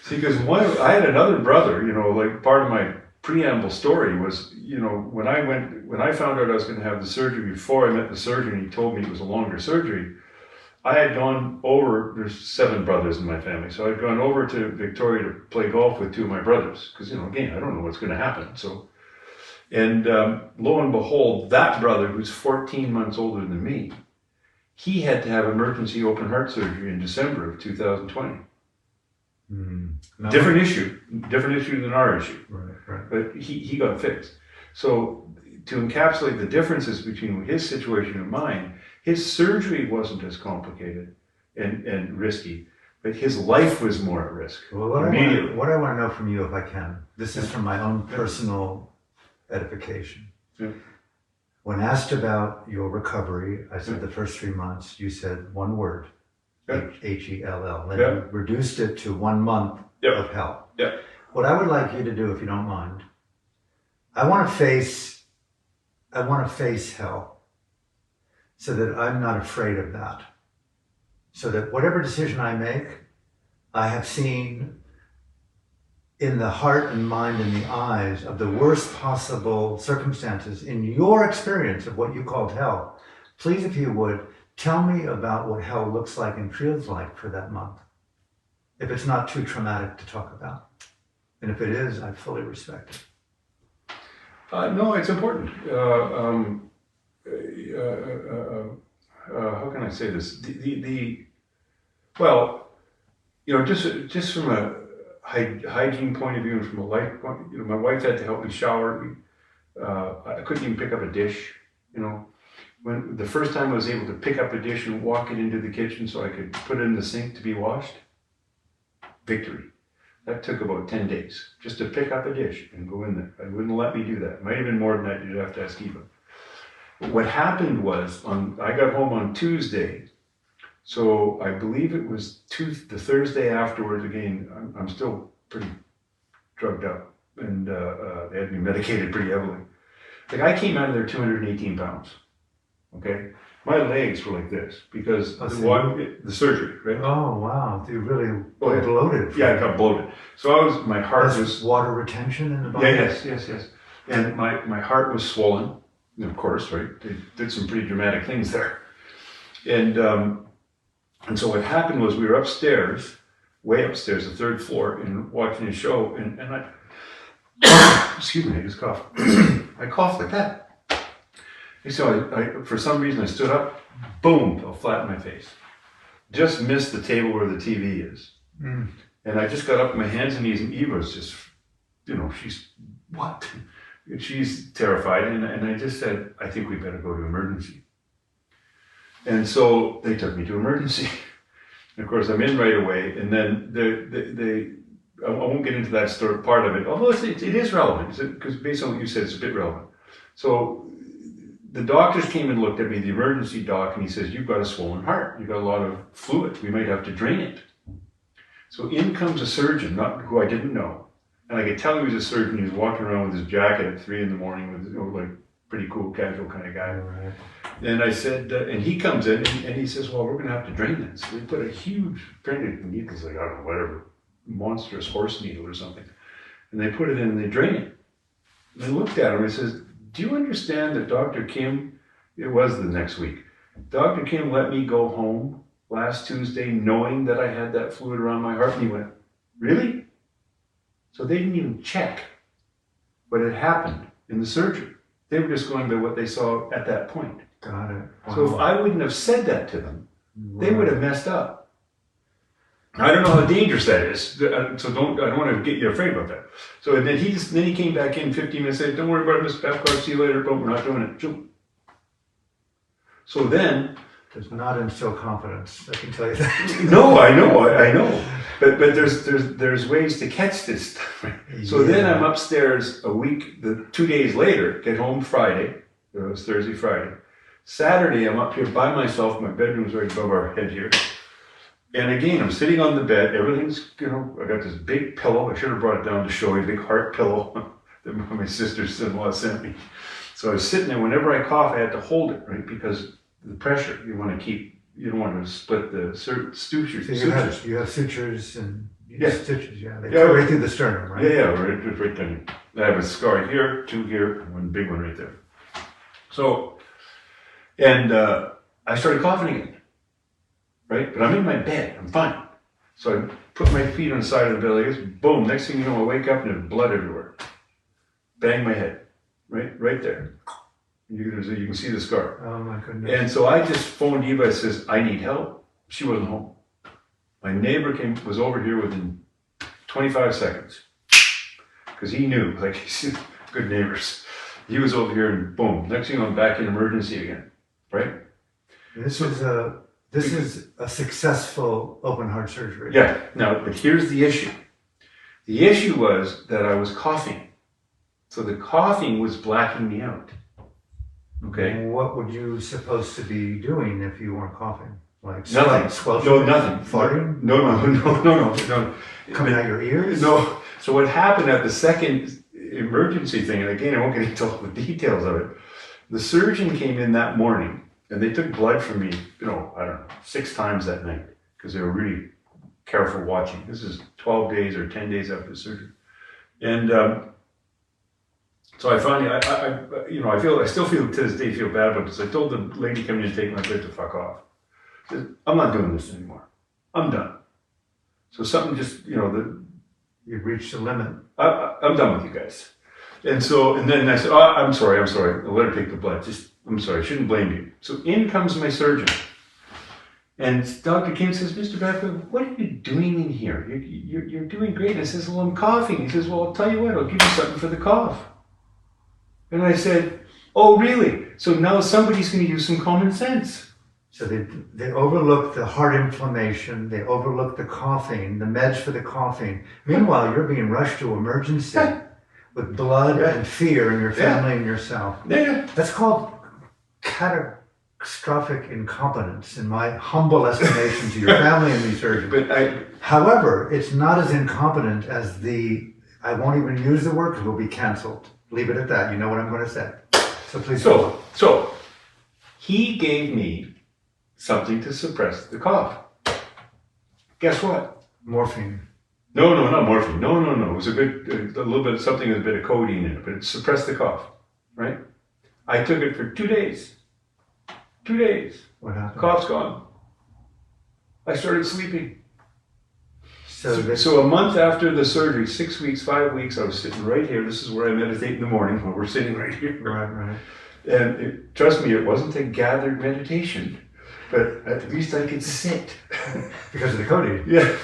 See, because I had another brother, you know, like part of my preamble story was, you know, when I found out I was going to have the surgery, before I met the surgeon, he told me it was a longer surgery. I had gone over, there's 7 brothers in my family, so I'd gone over to Victoria to play golf with 2 of my brothers, because, you know, again, I don't know what's going to happen. So, and lo and behold, that brother, who's 14 months older than me, he had to have emergency open heart surgery in December of 2020. Different issue than our issue. Right. But he got fixed. So to encapsulate the differences between his situation and mine, his surgery wasn't as complicated and risky, but his life was more at risk. Well, what I want to know from you, if I can, this is from my own personal edification. Yeah. When asked about your recovery, I said the first 3 months, you said one word. H-E-L-L. Then you reduced it to 1 month of hell. Yeah. What I would like you to do, if you don't mind, I want to face hell so that I'm not afraid of that. So that whatever decision I make, I have seen in the heart and mind and the eyes of the worst possible circumstances in your experience of what you called hell. Please, if you would, tell me about what hell looks like and feels like for that month, if it's not too traumatic to talk about. And if it is, I fully respect it. No, it's important. How can I say this? Well, you know, just from a hygiene point of view and from a life point, you know, my wife had to help me shower. I couldn't even pick up a dish, you know. When the first time I was able to pick up a dish and walk it into the kitchen so I could put it in the sink to be washed, victory. That took about 10 days just to pick up a dish and go in there. I wouldn't let me do that. It might have been more than that. You'd have to ask Eva. But what happened was, I got home on Tuesday, so I believe it was the Thursday afterwards. Again, I'm still pretty drugged up, and they had me medicated pretty heavily. Like, I came out of there 218 pounds. Okay, my legs were like this because the surgery, right? Oh wow, you really bloated. Yeah, I got bloated. So my heart was water retention in the body. Yeah, yes, and my heart was swollen. Of course, right? They did some pretty dramatic things there, and so what happened was we were upstairs, way upstairs, the 3rd floor, and watching a show, and I excuse me, I just coughed. I coughed like that. So I, for some reason, I stood up, boom, fell flat in my face. Just missed the table where the TV is. And I just got up on my hands and knees, and Eva's just, you know, she's, what? She's terrified. And I just said, I think we better go to emergency. And so they took me to emergency. And of course, I'm in right away. And then I won't get into that story part of it, although it is relevant, because based on what you said, it's a bit relevant. So the doctors came and looked at me, the emergency doc, and he says, you've got a swollen heart. You've got a lot of fluid. We might have to drain it. So in comes a surgeon, who I didn't know. And I could tell he was a surgeon. He was walking around with his jacket at 3 a.m. with, you know, like, pretty cool, casual kind of guy. Right. And I said, and he comes in and he says, well, we're going to have to drain this. So they put a huge printed needles, like, I don't know, whatever, monstrous horse needle or something. And they put it in and they drain it. And I looked at him and he says, do you understand that Dr. Kim, it was the next week, Dr. Kim let me go home last Tuesday knowing that I had that fluid around my heart? And he went, really? So they didn't even check what had happened in the surgery. They were just going by what they saw at that point. Got it. So if I wouldn't have said that to them, they would have messed up. I don't know how dangerous that is, so I don't want to get you afraid about that. So then he came back in 15 minutes later, don't worry about it, Mr. Babcock, see you later, but we're not doing it. So then... Does not instill confidence, I can tell you that. No, I know. But there's ways to catch this stuff. So then I'm upstairs a week, 2 days later, get home Friday, it was Thursday, Friday. Saturday, I'm up here by myself, my bedroom's right above our head here. And again, I'm sitting on the bed, everything's, I got this big pillow, I should have brought it down to show you, a big heart pillow that my sister-in-law sent me. So I was sitting there, whenever I cough, I had to hold it, right? Because the pressure, you don't want to split the sutures. So you have sutures and stitches, they go right through the sternum, right? Yeah, right there. I have a scar here, 2 here, and one big one right there. So, and I started coughing again. Right? But I'm in my bed, I'm fine. So I put my feet on the side of the bed like this, boom, next thing you know, I wake up and there's blood everywhere. Bang my head, right there. You can see the scar. Oh my goodness. And so I just phoned Eva and says, I need help. She wasn't home. My neighbor was over here within 25 seconds. Because he knew, like, he's good neighbors. He was over here and boom, next thing you know, I'm back in emergency again, right? This is a successful open heart surgery. Yeah. Now, but here's the issue. The issue was that I was coughing. So the coughing was blacking me out. Okay. What would you supposed to be doing if you weren't coughing? Like nothing. Squelching? No, nothing. Farting? No. Coming out your ears? No. So what happened at the second emergency thing, and again, I won't get into all the details of it. The surgeon came in that morning. And they took blood from me, I don't know, 6 times that night because they were really careful watching. This is 12 days or 10 days after the surgery. And so I finally, I still feel to this day, feel bad about this. I told the lady coming in to take my blood to fuck off. I said, I'm not doing this anymore. I'm done. So something just, You've reached the limit. I'm done with you guys. And then I said, I'm sorry. I'll let her take the blood. I'm sorry, I shouldn't blame you. So in comes my surgeon. And Dr. King says, Mr. Babcock, what are you doing in here? You're doing great. I says, well, I'm coughing. He says, well, I'll tell you what, I'll give you something for the cough. And I said, oh, really? So now somebody's going to use some common sense. So they overlook the heart inflammation, they overlook the coughing, the meds for the coughing. Meanwhile, you're being rushed to emergency with blood and fear in your family and yourself. Yeah. That's called catastrophic incompetence, in my humble estimation to your family and the surgeon. However, it's not as incompetent as I won't even use the word because we'll be canceled. Leave it at that. You know what I'm going to say. So please go on. So he gave me something to suppress the cough. Guess what? Morphine. No, not morphine. No. It was a little bit of something with a bit of codeine in it, but it suppressed the cough, right? I took it for 2 days. 2 days. What happened? Cough's gone. I started sleeping. So a month after the surgery, 6 weeks, 5 weeks, I was sitting right here. This is where I meditate in the morning, when we're sitting right here. Right. And trust me, it wasn't a gathered meditation, but at least I could sit. Because of the codeine. Yeah.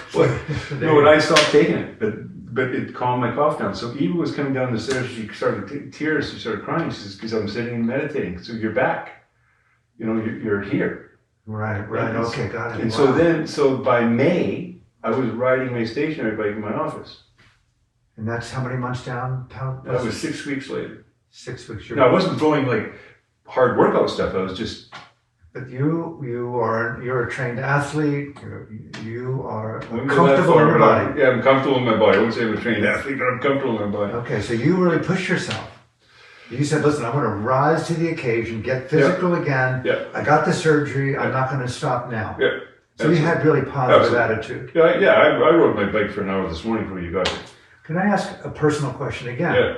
No, and I stopped taking it, but it calmed my cough down. So Eva was coming down the stairs. She started tears. She started crying. She says, because I'm sitting and meditating. So you're back. You're here. Right. Okay, got it. And wow. so by May, I was riding my stationary bike in my office. And that's how many months down? That was 6 weeks later. 6 weeks. No, I wasn't going like hard workout stuff. I was just. But you're a trained athlete. You are Comfortable comfortable in your body. Yeah, I'm comfortable in my body. I wouldn't say I'm a trained athlete, but I'm comfortable in my body. Okay, so you really push yourself. You said, listen, I'm going to rise to the occasion, get physical again. Yeah. I got the surgery. I'm not going to stop now. Yeah. So you had really positive attitude. Yeah, I rode my bike for an hour this morning before you got here. Can I ask a personal question again? Yeah.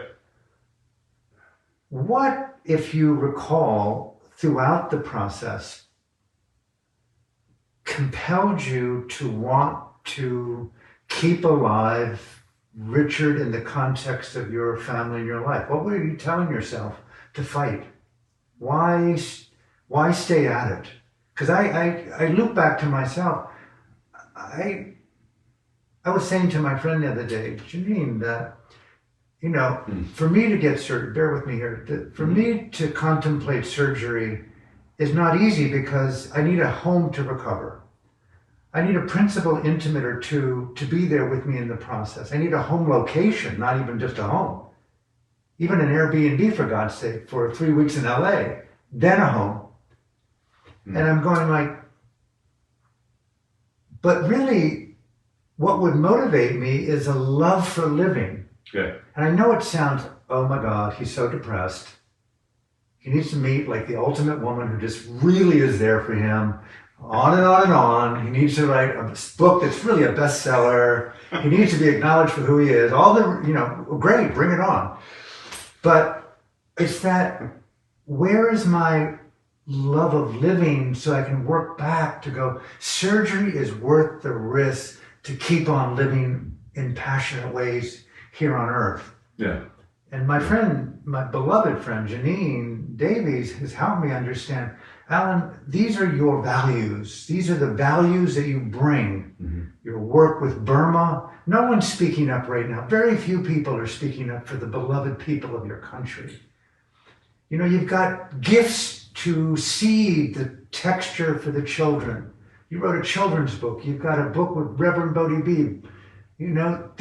What, if you recall, throughout the process, compelled you to want to keep alive Richard in the context of your family and your life? What were you telling yourself to fight? Why stay at it? Because I look back to myself. I was saying to my friend the other day, Janine, that, you know, for me to get surgery, bear with me here, for me to contemplate surgery is not easy because I need a home to recover. I need a principal intimate or two to be there with me in the process. I need a home location, not even just a home. Even an Airbnb, for God's sake, for 3 weeks in LA, then a home. And I'm going like, but really, what would motivate me is a love for living. Yeah. And I know it sounds, oh my God, he's so depressed. He needs to meet like the ultimate woman who just really is there for him. On and on and on. He needs to write a book that's really a bestseller. He needs to be acknowledged for who he is. All the, you know, great, bring it on. But it's that, where is my love of living so I can work back to go, surgery is worth the risk to keep on living in passionate ways here on earth. Yeah. And my friend, my beloved friend, Janine Davies, has helped me understand, Alan, these are your values. These are the values that you bring. Your work with Burma. No one's speaking up right now. Very few people are speaking up for the beloved people of your country. You know, you've got gifts to see the texture for the children. You wrote a children's book. You've got a book with Reverend Bodhi Beebe. You know,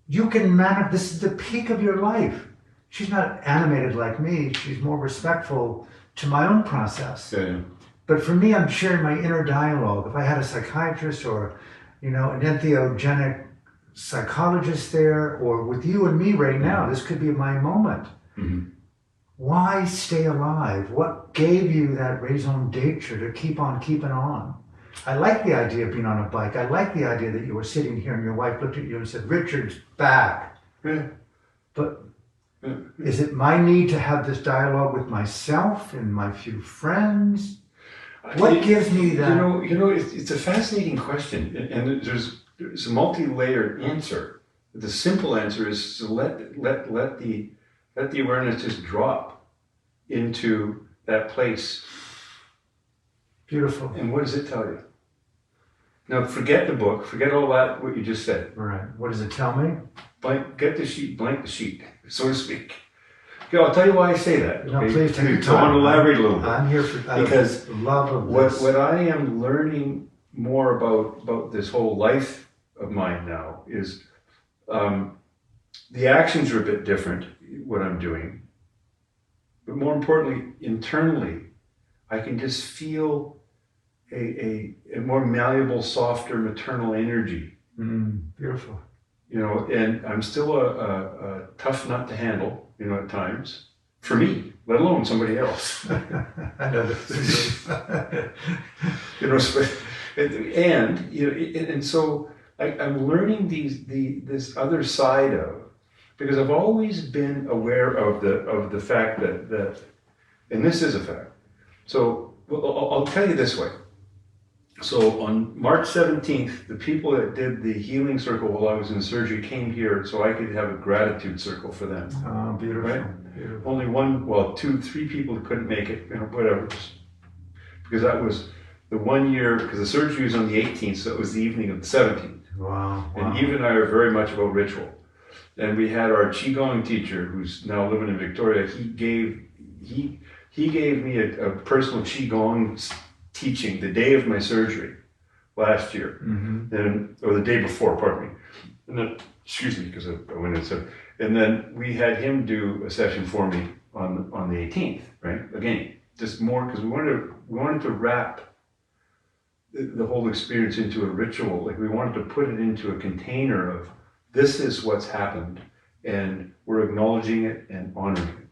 you can this is the peak of your life. She's not animated like me. She's more respectful to my own process. Yeah. But for me, I'm sharing my inner dialogue. If I had a psychiatrist or, you know, an entheogenic psychologist there, or with you and me right now, this could be my moment. Why stay alive? What gave you that raison d'etre to keep on keeping on? I like the idea of being on a bike. I like the idea that you were sitting here and your wife looked at you and said, Richard's back. Yeah. But is it my need to have this dialogue with myself and my few friends? What gives me that? You know, it's a fascinating question, and there's a multi-layered answer. The simple answer is to let the awareness just drop into that place. Beautiful. And what does it tell you? Now, forget the book, forget all that, what you just said. Right. What does it tell me? Blank the sheet, so to speak. Okay, I'll tell you why I say that. No, okay? please take your So I want time. to elaborate a little bit. I'm here for because love of this. What I am learning more about this whole life of mine now is the actions are a bit different, what I'm doing. But more importantly, internally, I can just feel a more malleable, softer maternal energy. Beautiful. You know, and I'm still a tough nut to handle, you know, at times. For me, let alone somebody else. I know this. You know, and you know, and so I'm learning this other side of, because I've always been aware of the fact that, and this is a fact. So I'll tell you this way. So on March 17th, the people that did the healing circle while I was in surgery came here so I could have a gratitude circle for them. Oh, beautiful. Right? Beautiful. Only 2, 3 people that couldn't make it, you know, whatever. Because that was the 1 year, because the surgery was on the 18th, so it was the evening of the 17th. Wow. And Eve and I are very much about ritual. And we had our Qigong teacher, who's now living in Victoria, he gave me a personal Qigong teaching the day of my surgery last year, or the day before, pardon me. And then, excuse me, because I went in. So, and then we had him do a session for me on the 18th, right? Again, just more because we wanted to wrap the whole experience into a ritual. Like we wanted to put it into a container of this is what's happened, and we're acknowledging it and honoring it.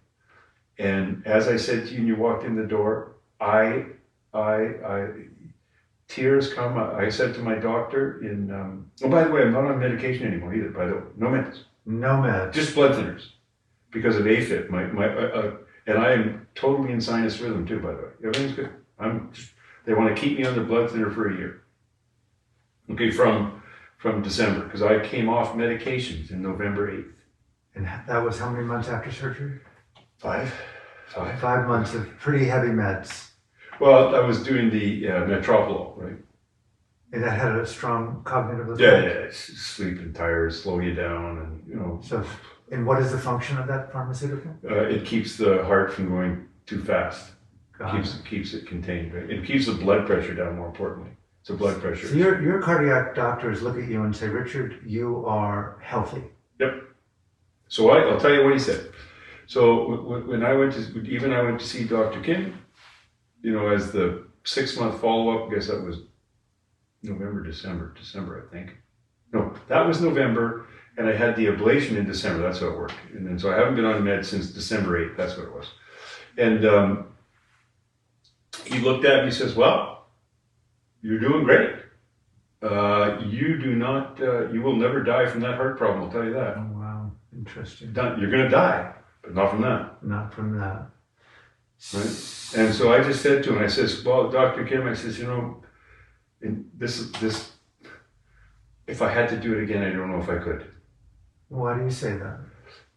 And as I said to you when you walked in the door, tears come. I said to my doctor oh, by the way, I'm not on medication anymore either, by the way. No meds. No meds. Just blood thinners because of AFib. And I am totally in sinus rhythm too, by the way. Everything's good. They want to keep me on the blood thinner for a year. Okay, from December, because I came off medications in November 8th. And that was how many months after surgery? 5. 5 months of pretty heavy meds. Well, I was doing the metropolol, right? And that had a strong cognitive effect. Yeah. Sleep and tired, slow you down, and So, and what is the function of that pharmaceutical? it keeps the heart from going too fast. God. Keeps it contained. Right? It keeps the blood pressure down. More importantly, so blood pressure. So your cardiac doctors look at you and say, Richard, you are healthy. Yep. So I'll tell you what he said. So when I went to see Dr. Kim, as the 6-month follow-up, I guess that was December, I think. No, that was November, and I had the ablation in December. That's how it worked. And then so I haven't been on med since December 8th. That's what it was. And he looked at me and says, well, you're doing great. You will never die from that heart problem, I'll tell you that. Oh, wow. Interesting. You're going to die, but not from that. Not from that. Right? And so I just said to him, I says, well, Dr. Kim, I says, and this, if I had to do it again, I don't know if I could. Why do you say that?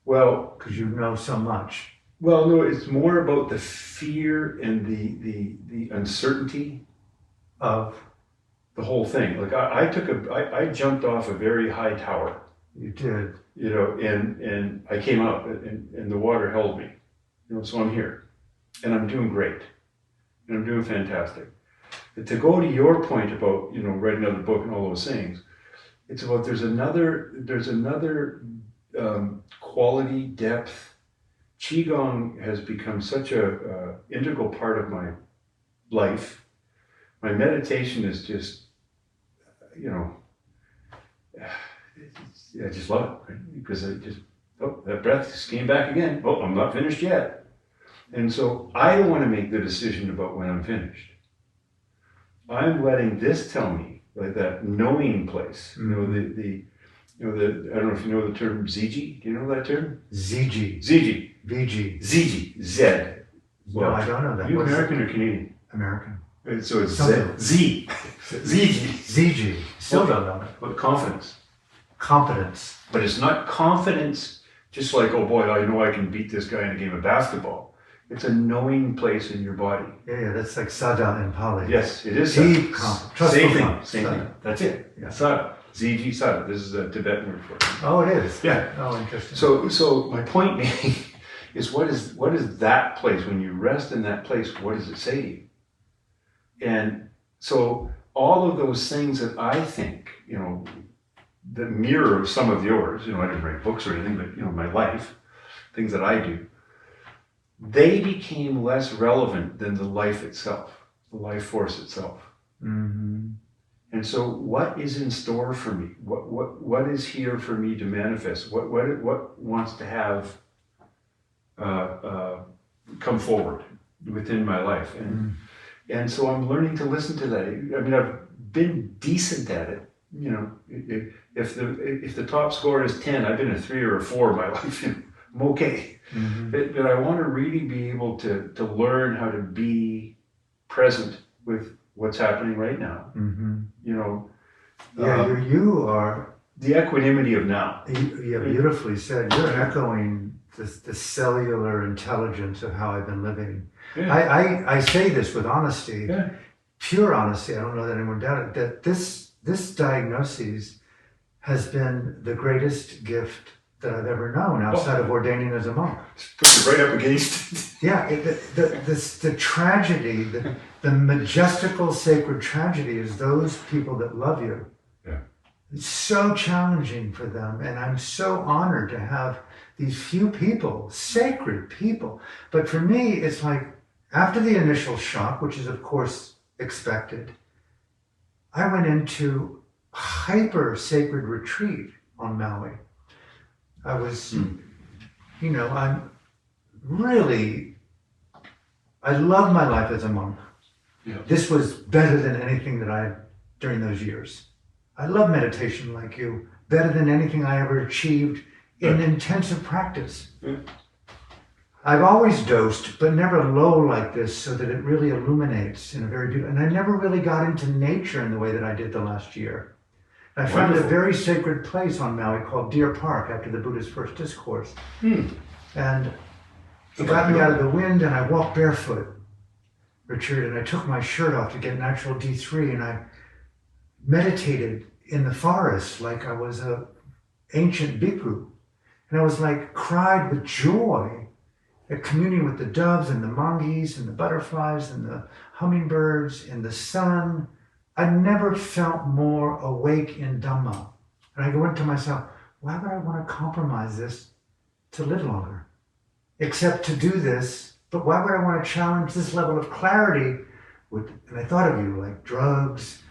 Well, because you know so much. Well, no, it's more about the fear and the uncertainty of the whole thing. Like I jumped off a very high tower. You did. And I came up and the water held me. So I'm here. And I'm doing great. And I'm doing fantastic. But to go to your point about, writing another book and all those things, it's about there's another quality, depth. Qigong has become such a integral part of my life. My meditation is just, I just love it, right? Because that breath just came back again. Oh, I'm not finished yet. And so I don't want to make the decision about when I'm finished. I'm letting this tell me, like that knowing place, Mm-hmm. I don't know if you know the term ZG. Do you know that term? ZG. ZG. VG. ZG. Z. Well, no, I don't know that. You American or Canadian? American. So it's Something. Z. ZG. ZG. Still don't know that. But confidence. Competence. But it's not confidence just like, oh boy, I know I can beat this guy in a game of basketball. It's a knowing place in your body. Yeah, that's like sada in Pali. Yes, it is. Deep Same thing. confidence. Same thing. That's it. Yeah. Sada. ZG Sada. This is a Tibetan word for it. Oh, it is. Yeah. Oh, interesting. So my point being is what is that place? When you rest in that place, what does it say to you? And so all of those things that I think, the mirror of some of yours, I didn't write books or anything, but my life, things that I do, they became less relevant than the life itself, the life force itself. Mm-hmm. And so what is in store for me? What is here for me to manifest? What wants to have come forward within my life? And so I'm learning to listen to that. I mean, I've been decent at it. If the top score is 10, I've been a 3 or a 4 in my life. I'm okay. Mm-hmm. But I want to really be able to learn how to be present with what's happening right now. Mm-hmm. Yeah, you are the equanimity of now. You beautifully said. You're echoing the cellular intelligence of how I've been living. Yeah. I say this with honesty, Yeah. pure honesty. I don't know that anyone doubted that this diagnosis has been the greatest gift that I've ever known outside of ordaining as a monk. Puts it right up against it. Yeah, the tragedy, the majestical sacred tragedy is those people that love you. Yeah. It's so challenging for them, and I'm so honored to have these few people, sacred people. But for me, it's like after the initial shock, which is of course expected, I went into hyper sacred retreat on Maui. I was, I love my life as a monk. Yeah. This was better than anything that I had during those years. I love meditation like you, better than anything I ever achieved in intensive practice. Yeah. I've always dosed, but never low like this so that it really illuminates in a very beautiful, and I never really got into nature in the way that I did the last year. I found a very sacred place on Maui called Deer Park after the Buddha's first discourse. And He got me out of the wind and I walked barefoot, Richard, and I took my shirt off to get natural D3 and I meditated in the forest like I was a ancient bhikkhu. And I was like, cried with joy at communing with the doves and the monkeys and the butterflies and the hummingbirds and the sun. I never felt more awake in Dhamma. And I went to myself, why would I want to compromise this to live longer? Except to do this, but why would I want to challenge this level of clarity with, and I thought of you, like drugs,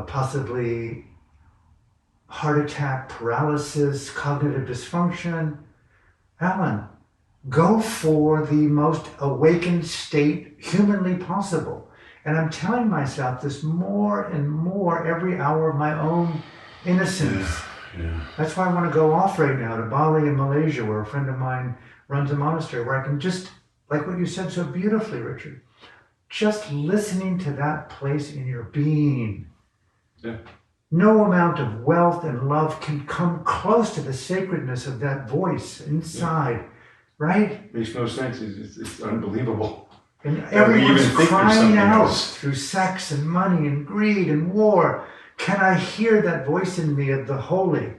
possibly heart attack, paralysis, cognitive dysfunction. Alan, go for the most awakened state humanly possible. And I'm telling myself this more and more every hour of my own innocence. Yeah. That's why I want to go off right now to Bali in Malaysia, where a friend of mine runs a monastery, where I can just, like what you said so beautifully, Richard, just listening to that place in your being. Yeah. No amount of wealth and love can come close to the sacredness of that voice inside, right? Makes no sense. It's unbelievable. And That we everyone's even think there's crying something out else. through sex and money and greed and war. Can I hear that voice in me of the holy?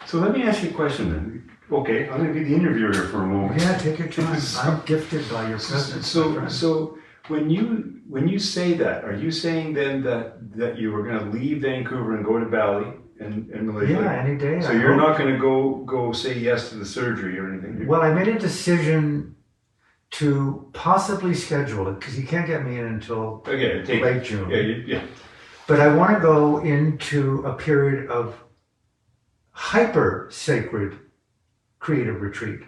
So let me ask you a question then. Okay, I'm going to be the interviewer here for a moment. Yeah, take your time. I'm gifted by your presence. my friend. So when you say that, are you saying then that you were going to leave Vancouver and go to Bali and Malaysia? Yeah, any day. So I you're hope. not going to go say yes to the surgery or anything? Well, I made a decision to possibly schedule it because you can't get me in until Okay, take late June. Yeah. But I want to go into a period of hyper sacred creative retreat.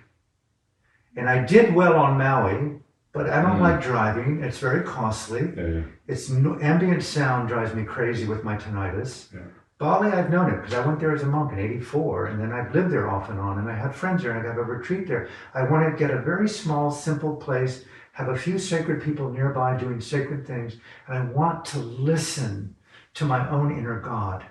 And I did well on Maui, but I don't like driving. It's very costly. Yeah. It's ambient sound drives me crazy with my tinnitus. Yeah. Bali, I've known it because I went there as a monk in '84, and then I've lived there off and on, and I had friends there, and I have a retreat there. I want to get a very small, simple place, have a few sacred people nearby doing sacred things, and I want to listen to my own inner God.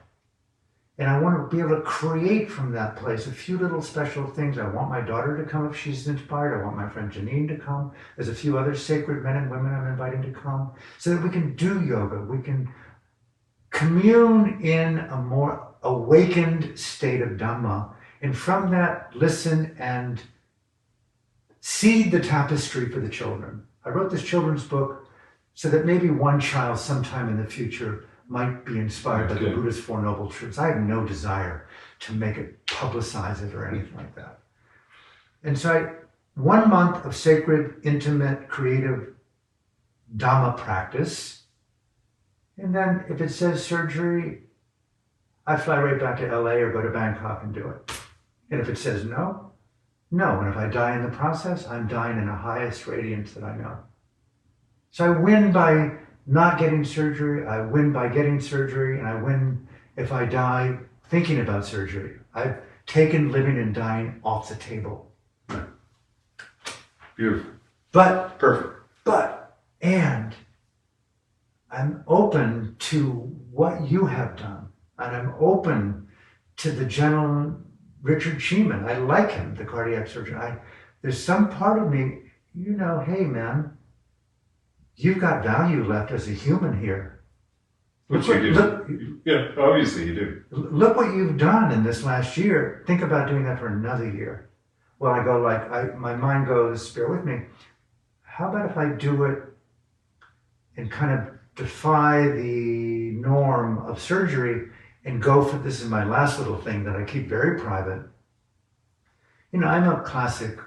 And I want to be able to create from that place a few little special things. I want my daughter to come if she's inspired. I want my friend Janine to come. There's a few other sacred men and women I'm inviting to come so that we can do yoga. We can commune in a more awakened state of Dhamma. And from that, listen and seed the tapestry for the children. I wrote this children's book so that maybe one child sometime in the future might be inspired by the Buddha's Four Noble Truths. I have no desire to make it, publicize it or anything like that. And so 1 month of sacred, intimate, creative Dhamma practice. And then if it says surgery, I fly right back to LA or go to Bangkok and do it. And if it says no, no. And if I die in the process, I'm dying in the highest radiance that I know. So I win by not getting surgery, I win by getting surgery, and I win if I die thinking about surgery. I've taken living and dying off the table. Right. Beautiful. But, and I'm open to what you have done. And I'm open to the gentleman, Richard Sheeman. I like him, the cardiac surgeon. There's some part of me, hey man, you've got value left as a human here. Which you do. Yeah, obviously you do. Look what you've done in this last year. Think about doing that for another year. Well, I go my mind goes, bear with me. How about if I do it and kind of defy the norm of surgery and go for, this is my last little thing that I keep very private. I'm a classic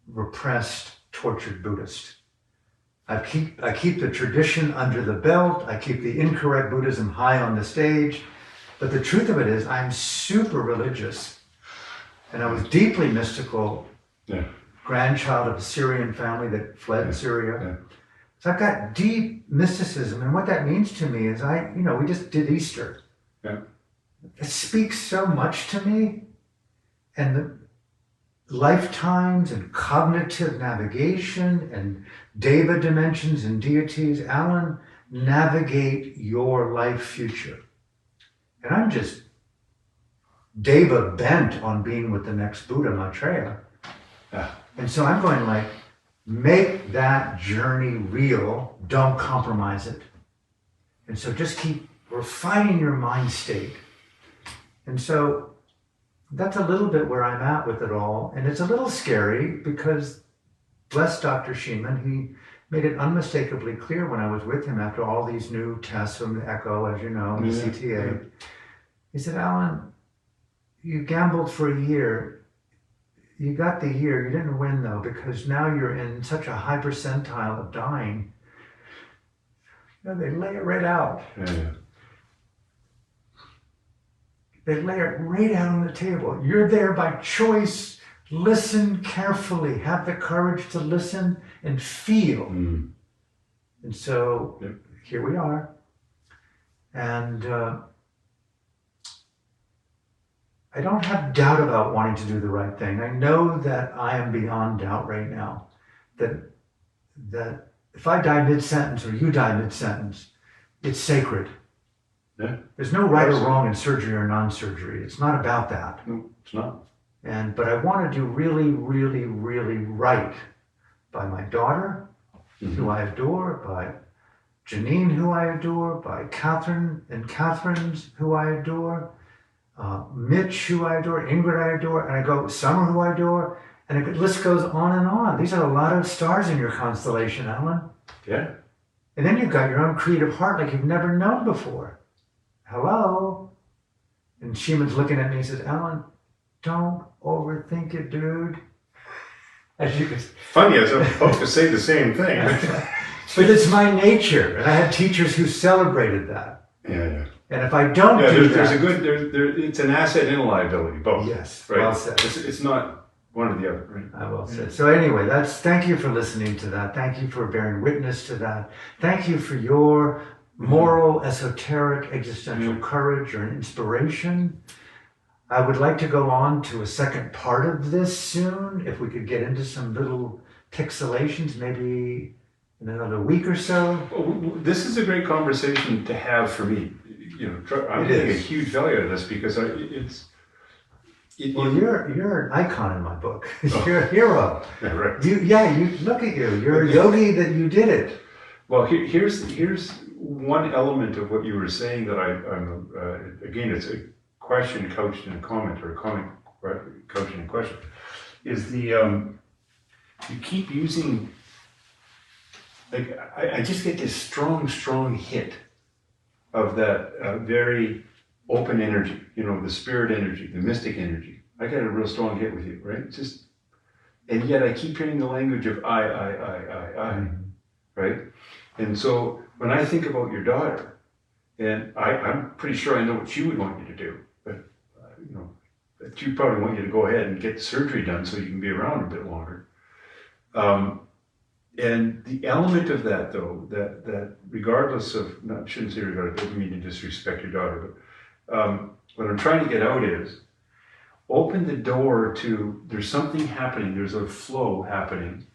repressed, tortured Buddhist. I keep the tradition under the belt. I keep the incorrect Buddhism high on the stage. But the truth of it is I'm super religious. And I was deeply mystical. Yeah. Grandchild of a Syrian family that fled Syria. Yeah. So I've got deep mysticism. And what that means to me is we just did Easter. Yeah. It speaks so much to me. And the lifetimes and cognitive navigation and deva dimensions and deities, Alan, navigate your life future. And I'm just deva bent on being with the next Buddha, Maitreya. Yeah. And so I'm going like, make that journey real, don't compromise it. And so just keep refining your mind state. And so that's a little bit where I'm at with it all. And it's a little scary because, bless Dr. Sheeman, he made it unmistakably clear when I was with him after all these new tests from the echo, as you know, and the CTA. He said, Alan, you gambled for a year. You got the year, you didn't win though, because now you're in such a high percentile of dying. You know, they lay it right out. Yeah. They lay it right out on the table. You're there by choice. Listen carefully. Have the courage to listen and feel. Mm. And so here we are. And I don't have doubt about wanting to do the right thing. I know that I am beyond doubt right now. That if I die mid-sentence or you die mid-sentence, it's sacred. Yeah. There's no right or wrong in surgery or non-surgery. It's not about that. No, it's not. But I want to do really, really, really right by my daughter, who I adore, by Janine, who I adore, by Catherine and Catherine's, who I adore, Mitch, who I adore, Ingrid, I adore, and I go, Summer, who I adore, and the list goes on and on. These are a lot of stars in your constellation, Alan. Yeah. And then you've got your own creative heart like you've never known before. Hello? And Sheeman's looking at me and says, Alan, don't overthink it, dude. As you can... Funny, I was about to say the same thing. But it's my nature, and I had teachers who celebrated that. Yeah. And if I don't do that... There's a good, it's an asset and a liability, both. Yes, right? well said. It's not one or the other, right? I will say. So anyway, thank you for listening to that. Thank you for bearing witness to that. Thank you for your moral, esoteric, existential courage or inspiration. I would like to go on to a second part of this soon, if we could get into some little pixelations, maybe in another week or so. Well, this is a great conversation to have for me. You know, I'm getting a huge value out of this because you're an icon in my book. You're a hero. Yeah, right. You look at you. You're a yogi that you did it. Well, here's one element of what you were saying that I'm again, it's a question couched in a comment, or a comment couched in a question, is the you keep using, like, I just get this strong hit of that very open energy, you know, the spirit energy, the mystic energy. I get a real strong hit with you, right? Just, and yet I keep hearing the language of I, right? And so when I think about your daughter, and I'm pretty sure I know what she would want you to do, but you know, that she probably want you to go ahead and get the surgery done so you can be around a bit longer. And the element of that, though, that regardless of, I shouldn't say regardless, I don't mean to disrespect your daughter, but what I'm trying to get out is, open the door to, there's something happening, there's a flow happening,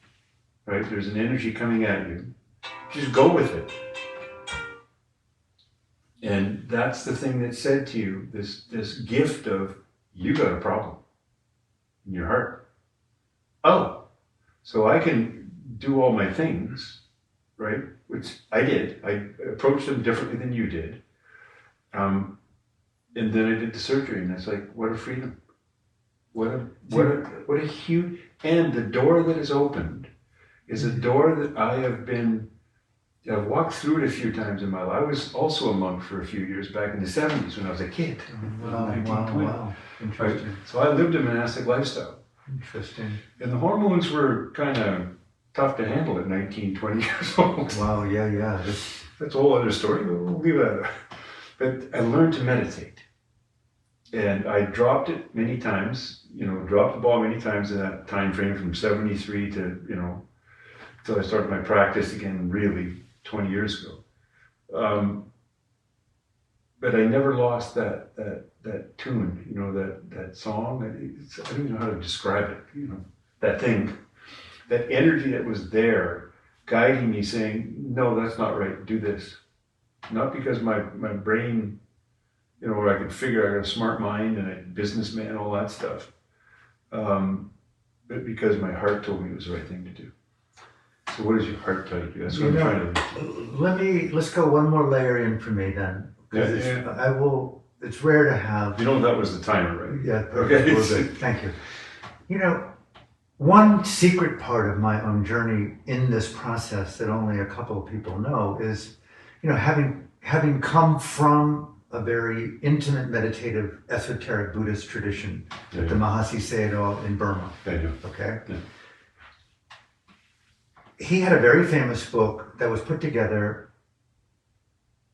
right? There's an energy coming at you. Just go with it. And that's the thing that said to you, this gift of, you got a problem in your heart. Oh, so I can do all my things, right? Which I did. I approached them differently than you did. And then I did the surgery, and it's like, what a freedom. What a huge, and the door that is opened is a door that I've walked through it a few times in my life. I was also a monk for a few years back in the 70s when I was a kid. Wow. Interesting. Right? So I lived a monastic lifestyle. Interesting. And the hormones were kind of tough to handle at 19, 20 years old. Wow, yeah. That's a whole other story, but we'll leave that. But I learned to meditate. And I dropped it many times, dropped the ball many times in that time frame from 73 to, until I started my practice again, really 20 years ago. But I never lost that tune, that song. I don't even know how to describe it, that thing, that energy that was there guiding me saying, no, that's not right, do this. Not because my brain, where I could figure, I got a smart mind and a businessman and all that stuff. but because my heart told me it was the right thing to do. So what does your heart tell you to do? That's what You I'm know, trying to let's go one more layer in for me then. Because it's rare to have. You know, that was the timer, right? Yeah, Okay. perfect. Thank you. You know, one secret part of my own journey in this process that only a couple of people know is, you know, having come from a very intimate, meditative, esoteric Buddhist tradition, the Mahasi Sayadaw in Burma. Okay? Yeah. He had a very famous book that was put together,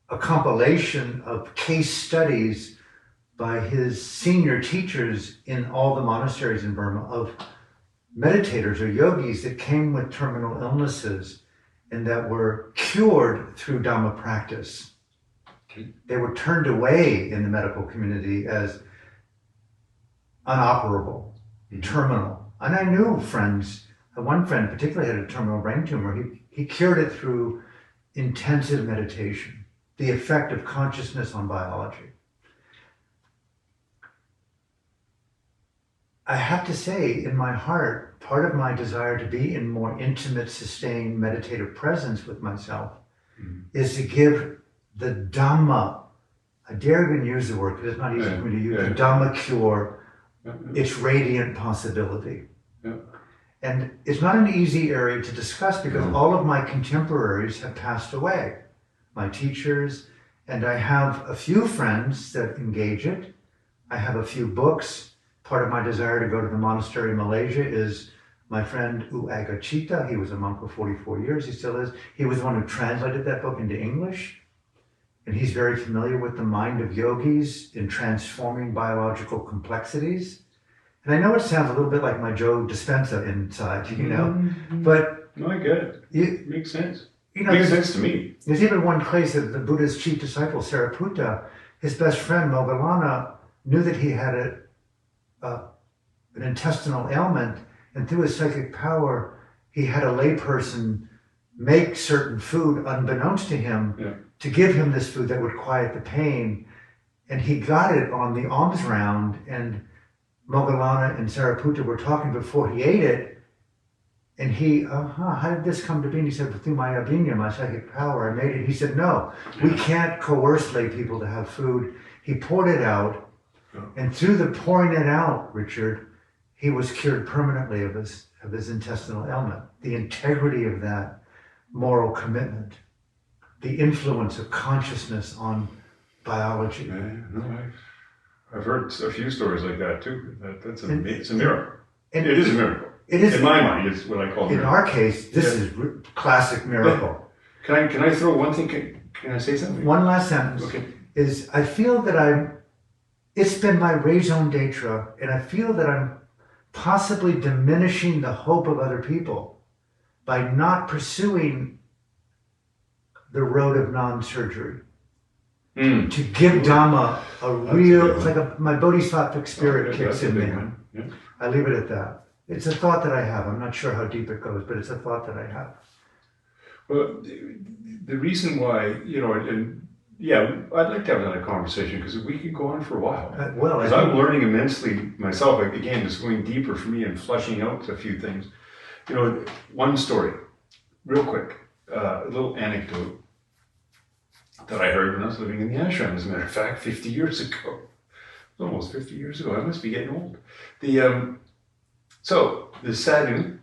a compilation of case studies by his senior teachers in all the monasteries in Burma of meditators or yogis that came with terminal illnesses and that were cured through Dhamma practice. They were turned away in the medical community as unoperable, terminal. And I knew friends, one friend particularly had a terminal brain tumor. He cured it through intensive meditation, the effect of consciousness on biology. I have to say, in my heart, part of my desire to be in more intimate, sustained, meditative presence with myself is to give the Dhamma, I dare even use the word because it's not easy for me to use, the Dhamma cure, its radiant possibility. And it's not an easy area to discuss because all of my contemporaries have passed away, my teachers, and I have a few friends that engage it. I have a few books. Part of my desire to go to the monastery in Malaysia is my friend U Agachita. He was a monk for 44 years, he still is. He was the one who translated that book into English. And he's very familiar with the mind of yogis in transforming biological complexities. And I know it sounds a little bit like my Joe Dispenza inside, you know, but... No, I get it. It makes sense. You know, makes sense to me. There's even one case of the Buddha's chief disciple, Sariputta. His best friend, Moggallana, knew that he had an intestinal ailment, and through his psychic power, he had a layperson make certain food unbeknownst to him to give him this food that would quiet the pain. And he got it on the alms round, and Moggallana and Sariputta were talking before he ate it, and he, how did this come to be? And he said, through my abhinya, my psychic power, I made it. He said, no, we can't coerce lay people to have food. He poured it out, and through the pouring it out, Richard, he was cured permanently of his intestinal ailment. The integrity of that moral commitment, the influence of consciousness on biology. I've heard a few stories like that too. It's a miracle. It is a miracle. It is, in my mind, it's what I call a miracle. In our case, this is classic miracle. Can I throw one thing? Can I say something? One last sentence. Okay. Is I feel that it's been my raison d'etre, and I feel that I'm possibly diminishing the hope of other people by not pursuing the road of non-surgery. To give Dhamma a real, it's like my bodhisattvic spirit kicks in me. Yeah. I leave it at that. It's a thought that I have. I'm not sure how deep it goes, but it's a thought that I have. Well, the reason why, I'd like to have another conversation because we could go on for a while. Because I'm learning immensely myself. Again, just going deeper for me and fleshing out a few things. You know, one story, real quick, a little anecdote that I heard when I was living in the ashram, as a matter of fact, 50 years ago. Almost 50 years ago. I must be getting old. So the sadhu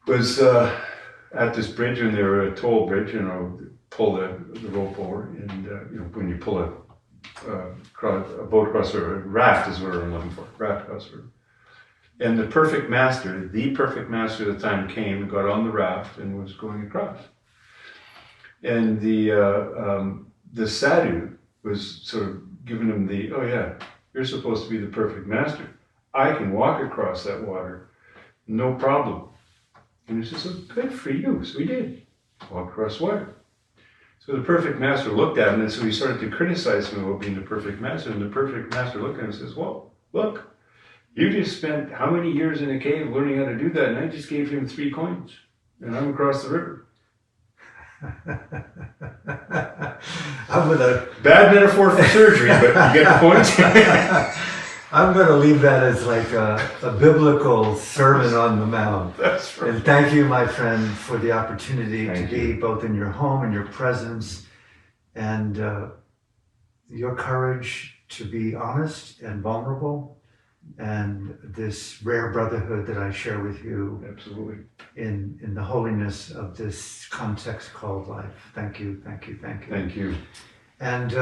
was at this bridge, and they were a toll bridge, pull the rope over, and when you pull a boat across, or a raft is what I'm looking for, raft across the river. And the perfect master at the time came and got on the raft and was going across. And the sadhu was sort of giving him you're supposed to be the perfect master. I can walk across that water, no problem. And he says, so good for you. So he did, walk across water. So the perfect master looked at him, and so he started to criticize him about being the perfect master. And the perfect master looked at him and says, well, look, you just spent how many years in a cave learning how to do that, and I just gave him 3 coins, and I'm across the river. I'm with a bad metaphor for surgery, but you get the point. I'm going to leave that as like a biblical sermon on the mount. That's right. And thank you, my friend, for the opportunity Thank to be both in your home and your presence, and your courage to be honest and vulnerable, and this rare brotherhood that I share with you Absolutely. in the holiness of this context called life. Thank you, thank you, thank you. Thank you. And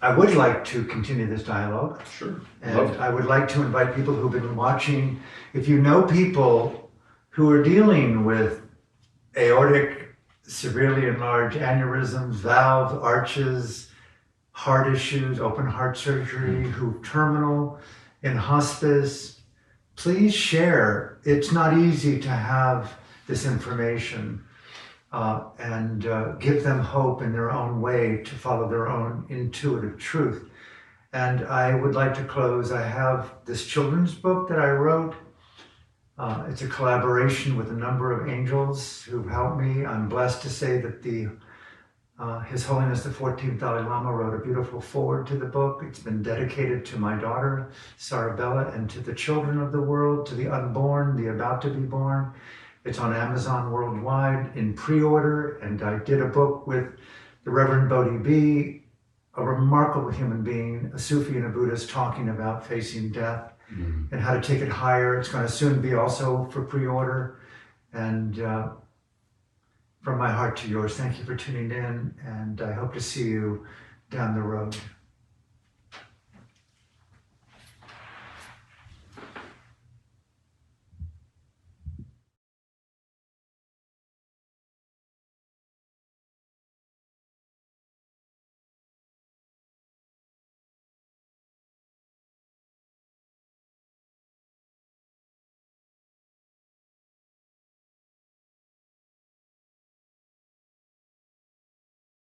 I would like to continue this dialogue. Sure. And I would like to invite people who've been watching, if you know people who are dealing with aortic, severely enlarged aneurysms, valve arches, heart issues, open heart surgery, who terminal, in hospice, please share. It's not easy to have this information, and give them hope in their own way to follow their own intuitive truth. And I would like to close. I have this children's book that I wrote. It's a collaboration with a number of angels who've helped me. I'm blessed to say that His Holiness the 14th Dalai Lama wrote a beautiful foreword to the book. It's been dedicated to my daughter, Sarabella, and to the children of the world, to the unborn, the about to be born. It's on Amazon worldwide in pre-order, and I did a book with the Reverend Bodhi B, a remarkable human being, a Sufi and a Buddhist, talking about facing death and how to take it higher. It's going to soon be also for pre-order. And from my heart to yours, thank you for tuning in, and I hope to see you down the road.